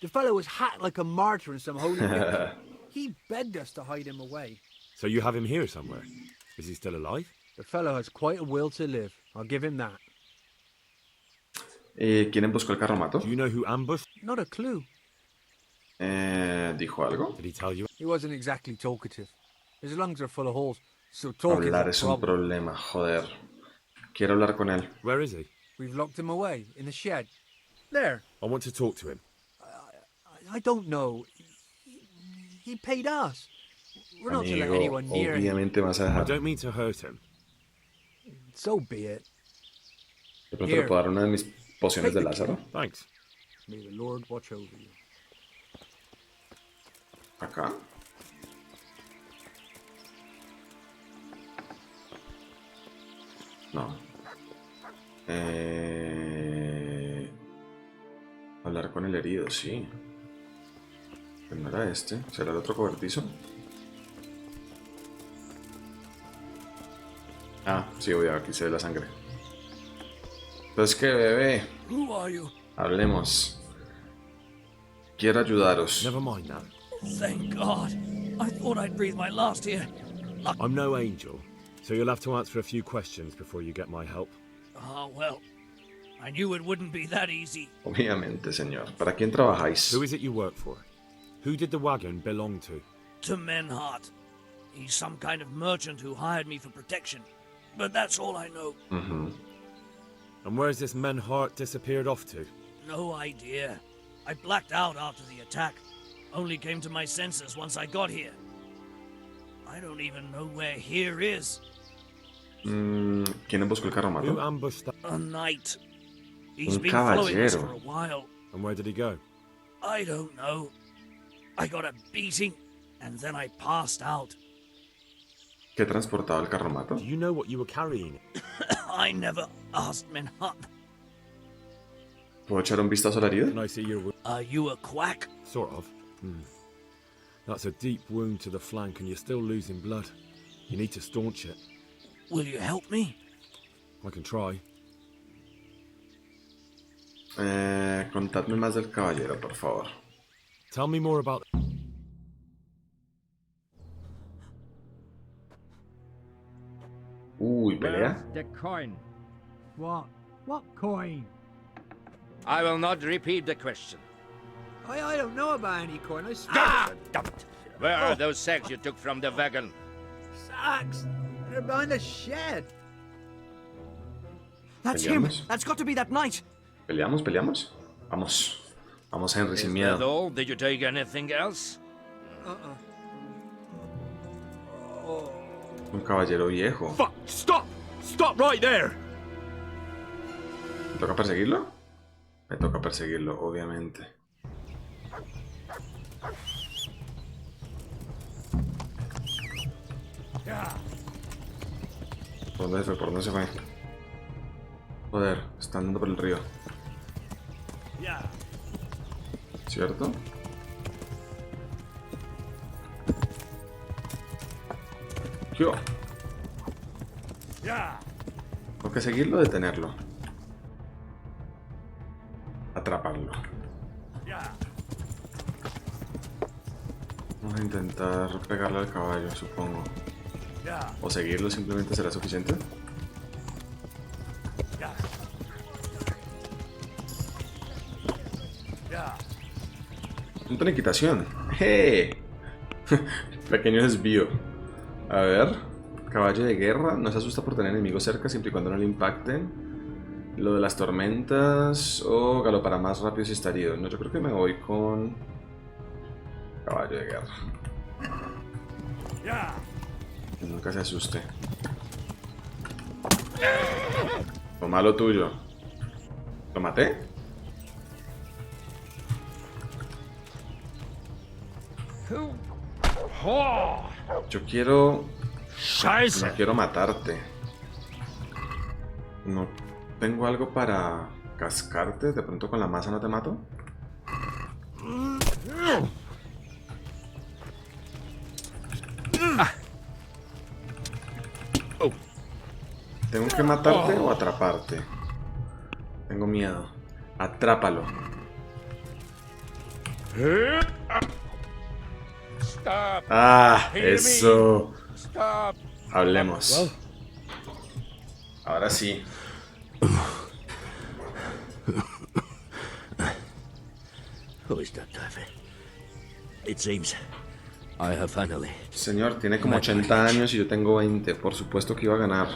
The fellow was hacked like a martyr in some holy picture. He begged us to hide him away. So you have him here somewhere? Is he still alive? The fellow has quite a will to live. I'll give him that. ¿Quién emboscó el carromato? Do you know who ambushed? Not a clue. ¿Dijo algo? Did he tell you? He wasn't exactly talkative. His lungs are full of holes, so talking Hablar is es a un problem. problema, joder. Quiero hablar con él. Where is he? We've locked him away in the shed. There. I want to talk to him. I don't know. He paid us. We're not to let Amigo, anyone near him. obviamente vas a I dejar. don't mean to hurt him. So be it. De pronto le puedo dar una de mis pociones de Lázaro. Thanks. May the Lord watch over you. Acá. No. Hablar con el herido, sí. Pero no era este. ¿Será el otro cobertizo? Ah, sí, obvio, aquí se ve la sangre. Entonces, ¿qué, bebé? Who are you? Hablemos. Quiero ayudaros. Never mind that. Thank God. I thought I'd breathe my last here. I'm no angel, so you'll have to answer a few questions before you get my help. Oh, well. I knew it wouldn't be that easy. Obviamente, señor. ¿Para quién trabajáis? Who is it you work for? Who did the wagon belong to? To Menhart. He's some kind of merchant who hired me for protection. But that's all I know. Mm-hmm. And where's this Menhart disappeared off to? No idea. I blacked out after the attack. Only came to my senses once I got here. I don't even know where here is. ¿Quién emboscó el carromato? Who ambushed that? A knight. He's Un been following us caballero. for a while. And where did he go? I don't know. I got a beating, and then I passed out. ¿Qué transportaba el carromato? Do you know what you were carrying? I never asked Menhart. ¿Puedo echar un vistazo a la herida? Can I see your wound? Are you a quack? Sort of. That's a deep wound to the flank and you're still losing blood. You need to staunch it. Will you help me? I can try. Contadme más del caballero, por favor. Tell me more about... Uy, pelea. The coin. What? What coin? I will not repeat the question. I don't know about any coin. I swear. Ah, damn it. Where are those sacks you took from the wagon? Sacks. They're behind the shed. That's him. ¿Peleamos? That's got to be that knight. ¿Peleamos? ¿Peleamos? Vamos. Vamos, Henry, sin Is miedo. that all? Did you take anything else? Un caballero viejo. Fuck! Stop! Stop right there! ¿Me toca perseguirlo? Me toca perseguirlo, obviamente. ¿Por dónde se fue? ¿Por dónde se fue? Joder, está andando por el río. ¿Cierto? ¿Qué? Tengo que seguirlo o detenerlo. Atraparlo. Vamos a intentar pegarle al caballo, supongo. O seguirlo simplemente será suficiente. Punto de equitación. ¡Hey! Pequeño desvío. A ver. Caballo de guerra. No se asusta por tener enemigos cerca siempre y cuando no le impacten. Lo de las tormentas. O galopará más rápido si está herido. No, yo creo que me voy con caballo de guerra. Que nunca se asuste. Toma lo tuyo. ¿Lo maté? Yo quiero... No quiero matarte. No tengo algo para cascarte. De pronto con la masa no te mato. ¿Tengo que matarte o atraparte? Tengo miedo. Atrápalo. Ah, eso. Hablemos. Ahora sí. Who is that diver? It seems I have finally. Señor, tiene como 80 años y yo tengo 20. Por supuesto que iba a ganar.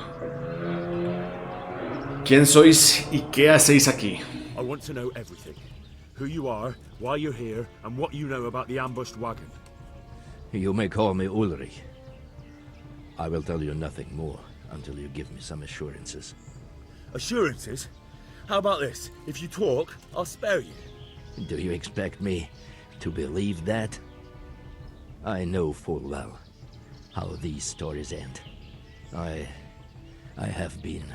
¿Quién sois y qué hacéis aquí? I want to know everything. Who you are, why you're here, and what you know about the ambushed wagon. You may call me Ulrich. I will tell you nothing more until you give me some assurances. Assurances? How about this? If you talk, I'll spare you. Do you expect me to believe that? I know full well how these stories end. I have been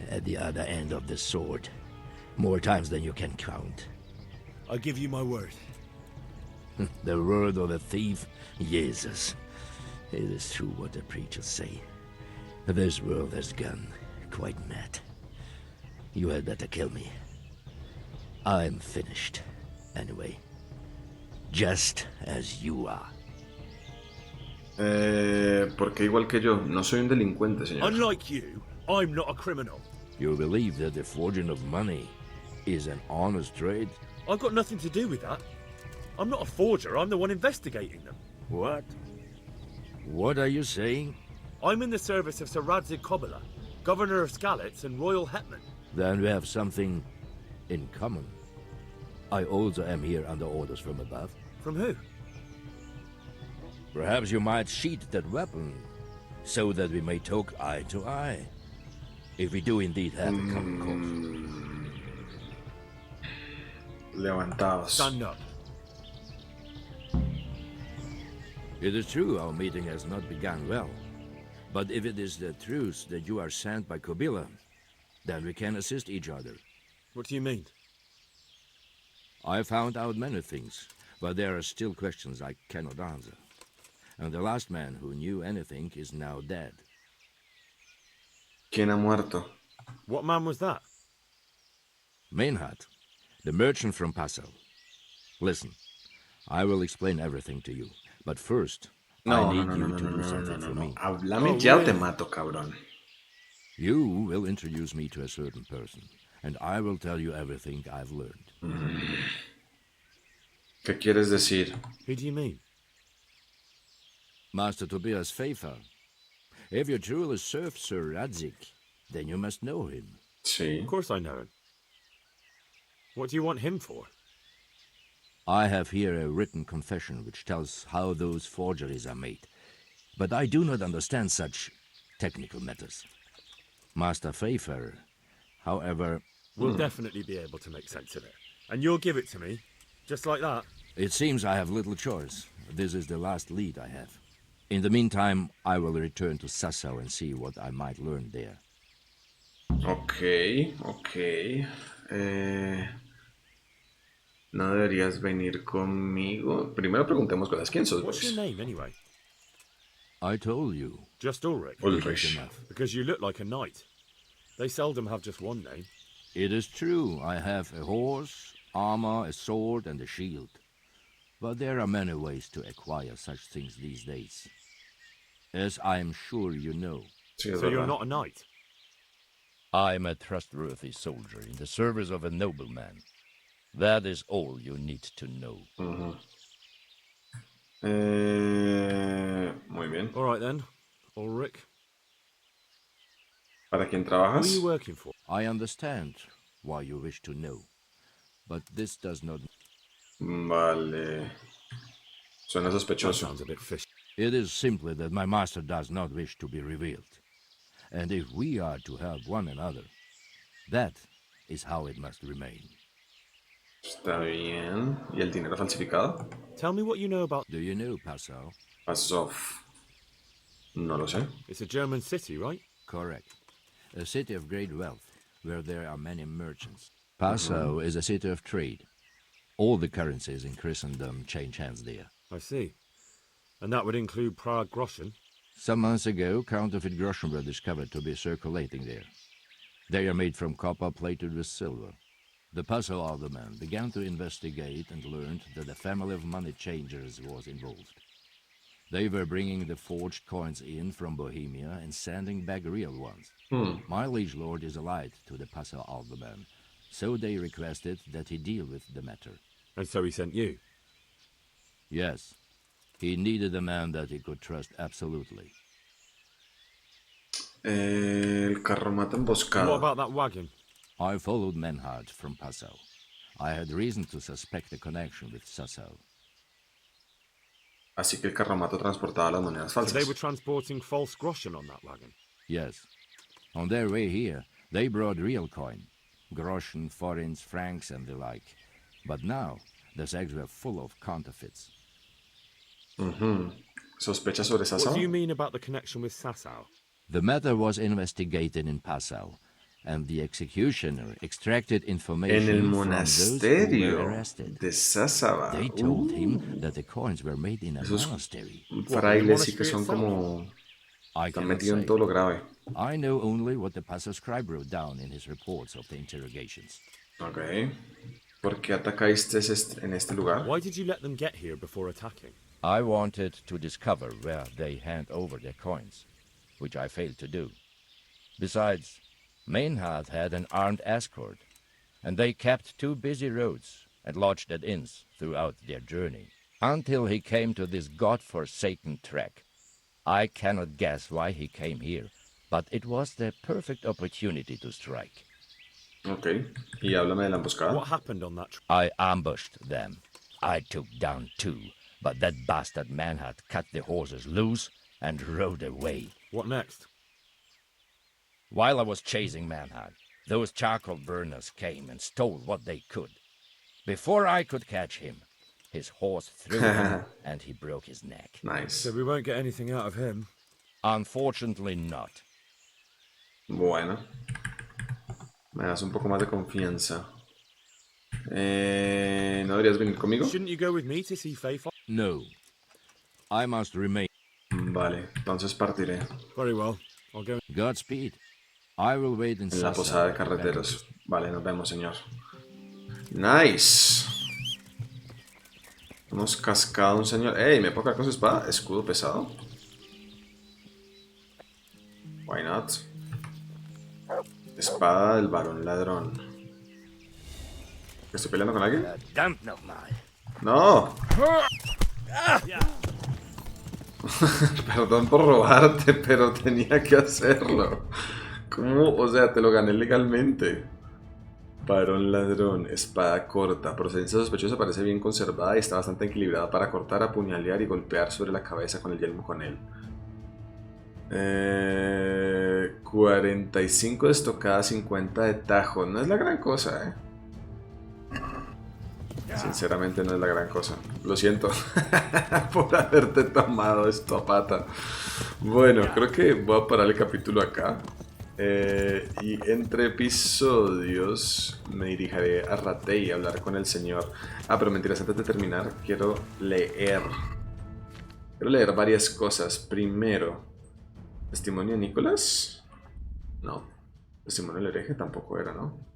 at the other end of the sword more times than you can count. I give you my word. The word of a thief? Jesus. It is true what the preachers say. This world has gone quite mad. You had better kill me. I'm finished. Anyway. Just as you are. Porque igual que yo, no soy un delincuente, señor. Unlike you, I'm not a criminal. You believe that the forging of money is an honest trade? I've got nothing to do with that. I'm not a forger, I'm the one investigating them. What? What are you saying? I'm in the service of Sir Radzig Kobyla, Governor of Skalitz and Royal Hetman. Then we have something in common. I also am here under orders from above. From who? Perhaps you might sheath that weapon, so that we may talk eye to eye. If we do indeed have a common cause. Levantaos. Stand up. It is true our meeting has not begun well. But if it is the truth that you are sent by Kobyla, then we can assist each other. What do you mean? I found out many things, but there are still questions I cannot answer. And the last man who knew anything is now dead. ¿Quién ha muerto? What man was that? Meinhard, the merchant from Passau. Listen, I will explain everything to you, but first, I need you to do something for me. Háblame ya o te mato, cabrón. You will introduce me to a certain person, and I will tell you everything I've learned. ¿Qué quieres decir? Who do you mean? Master Tobias Pfeiffer. If you truly serve Sir Radzig, then you must know him. Sí. Of course I know him. What do you want him for? I have here a written confession which tells how those forgeries are made, but I do not understand such technical matters. Master Pfeiffer, however... We'll definitely be able to make sense of it. And you'll give it to me, just like that. It seems I have little choice. This is the last lead I have. In the meantime, I will return to Sassau and see what I might learn there. Ok. No deberías venir conmigo. Primero preguntemos cosas. ¿Quién sos? What's your name, anyway? I told you. Just Ulrich. Ulrich. Because you look like a knight. They seldom have just one name. It is true. I have a horse, armor, a sword, and a shield. But there are many ways to acquire such things these days. As I am sure you know. So you're not a knight? I am a trustworthy soldier in the service of a nobleman. That is all you need to know. Muy bien. All right then, Ulrich. ¿Para quién Who trabajas? are you working for? I understand why you wish to know, but this does not... Vale. Suena sospechoso. Sounds a bit fishy. It is simply that my master does not wish to be revealed. And if we are to help one another, that is how it must remain. Está bien. ¿Y el dinero falsificado? Tell me what you know about... Do you know Passau? Passau. No lo sé. It's a German city, right? Correct. A city of great wealth, where there are many merchants. Passau is a city of trade. All the currencies in Christendom change hands there. I see. And that would include Prague groschen? Some months ago, counterfeit groschen were discovered to be circulating there. They are made from copper plated with silver. The Passau alderman began to investigate and learned that a family of money changers was involved. They were bringing the forged coins in from Bohemia and sending back real ones. My liege lord is allied to the Passau alderman, so they requested that he deal with the matter. And so he sent you? Yes. He needed a man that he could trust absolutely. El carromato emboscado. What about that wagon? I followed Meinhard from Passau. I had reason to suspect a connection with Sassau. Así que el carromato transportaba las monedas falsas. So they were transporting false groschen on that wagon? Yes. On their way here, they brought real coin. Groschen, forints, francs, and the like. But now, the sacks were full of counterfeits. ¿Sospecha sobre Sassau? What do you mean about the connection with Sassau? The matter was investigated in Passau, and the executioner extracted information from those who were arrested. De Sassau. They told him that the coins were made in a monastery. Frailes sí que son como... Están metidos en todo lo grave. I know only what the passer scribe wrote down in his reports of the interrogations. Ok. ¿Por qué atacaste en este lugar? Why did you let them get here before attacking? I wanted to discover where they hand over their coins, which I failed to do. Besides, Maynard had an armed escort, and they kept 2 busy roads and lodged at inns throughout their journey, until he came to this god-forsaken trek. I cannot guess why he came here, but it was the perfect opportunity to strike. Ok. Y háblame de la emboscada. What happened on that trip? I ambushed them. I took down 2, but that bastard Manhart cut the horses loose and rode away. What next? While I was chasing Manhart, those charcoal burners came and stole what they could. Before I could catch him, his horse threw him and he broke his neck. Nice. So we won't get anything out of him? Unfortunately not. Bueno. Me das un poco más de confianza. ¿No deberías venir conmigo? Shouldn't you go with me to see Faithful? No. I must remain. Vale, entonces partiré. Very well. I'll go. Godspeed. I will wait in En la posada de carreteros. Vale, nos vemos, señor. Nice. Hemos cascado un señor. ¡Ey! ¿Me puedo cargar con su espada? Escudo pesado. Why not? Espada del varón ladrón. ¿Estoy peleando con alguien? ¡No! Perdón por robarte, pero tenía que hacerlo. ¿Cómo? O sea, te lo gané legalmente. Varón ladrón, espada corta. Procedencia sospechosa, parece bien conservada y está bastante equilibrada para cortar, apuñalear y golpear sobre la cabeza con el yelmo con él. 45 de estocada, 50 de tajo. No es la gran cosa, Sinceramente no es la gran cosa. Lo siento por haberte tomado esto a pata. Bueno, creo que voy a parar el capítulo acá. Y entre episodios me dirigiré a Ratey y hablar con el señor. Pero mentiras, antes de terminar quiero leer varias cosas. Primero, ¿testimonio de Nicolás? No. ¿Testimonio del hereje? Tampoco era, ¿no?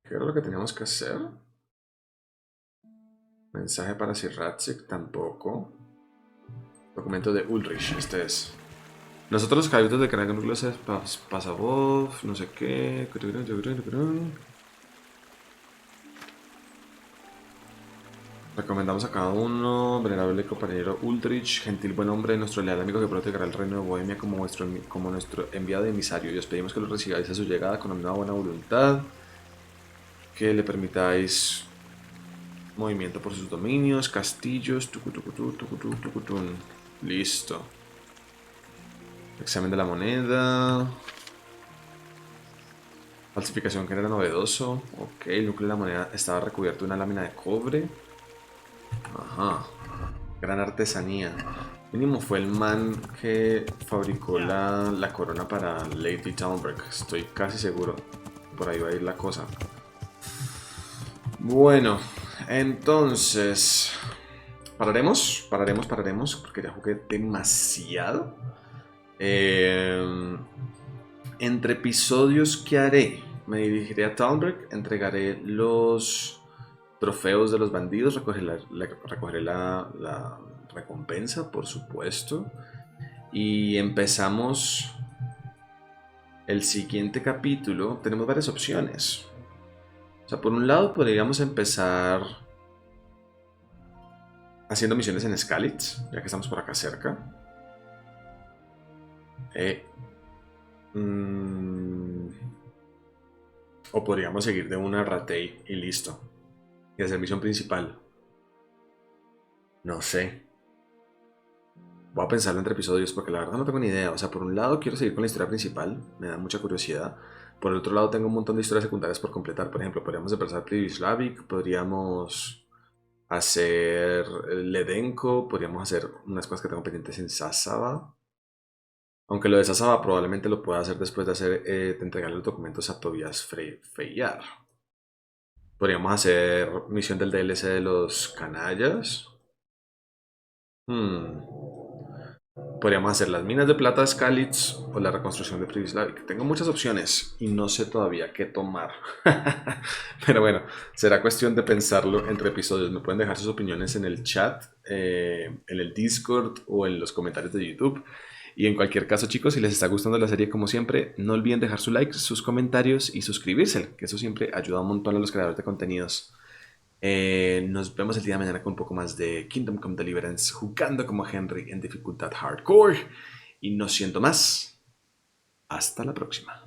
¿Qué era lo que teníamos que hacer? Mensaje para Sir Ratzik, tampoco. Documento de Ulrich, este es. Nosotros los caballitos de Kragan Pasabov, no sé qué. Recomendamos a cada uno, venerable compañero Ulrich, gentil buen hombre, nuestro leal amigo que protegerá el reino de Bohemia como nuestro enviado emisario. Y os pedimos que lo recibáis a su llegada con una buena voluntad, que le permitáis movimiento por sus dominios, castillos, listo. Examen de la moneda. Falsificación que era novedoso. Ok, el núcleo de la moneda estaba recubierto de una lámina de cobre. Ajá. Gran artesanía. Mínimo fue el man que fabricó la corona para Lady Talbot. Estoy casi seguro. Por ahí va a ir la cosa. Bueno, entonces pararemos, porque ya jugué demasiado. Entre episodios, ¿qué haré? Me dirigiré a Talbot, entregaré los trofeos de los bandidos, recogeré la recompensa, por supuesto, y empezamos el siguiente capítulo. Tenemos varias opciones. O sea, por un lado podríamos empezar haciendo misiones en Skalitz, ya que estamos por acá cerca. O podríamos seguir de una Ratey y listo. Y hacer misión principal. No sé. Voy a pensarlo entre episodios porque la verdad no tengo ni idea. O sea, por un lado quiero seguir con la historia principal, me da mucha curiosidad. Por el otro lado tengo un montón de historias secundarias por completar. Por ejemplo, podríamos empezar Privislavik, podríamos hacer Ledenko, podríamos hacer unas cosas que tengo pendientes en Sasaba. Aunque lo de Sasaba probablemente lo pueda hacer después de entregarle los documentos a Tobias Freyar. Podríamos hacer misión del DLC de los canallas. Podríamos hacer las minas de plata de Skalitz o la reconstrucción de Privislavic. Tengo muchas opciones y no sé todavía qué tomar. Pero bueno, será cuestión de pensarlo entre episodios. Me pueden dejar sus opiniones en el chat, en el Discord o en los comentarios de YouTube. Y en cualquier caso, chicos, si les está gustando la serie como siempre, no olviden dejar su like, sus comentarios y suscribirse, que eso siempre ayuda un montón a los creadores de contenidos. Nos vemos el día de mañana con un poco más de Kingdom Come Deliverance, jugando como Henry en dificultad hardcore. Y no siento más. Hasta la próxima.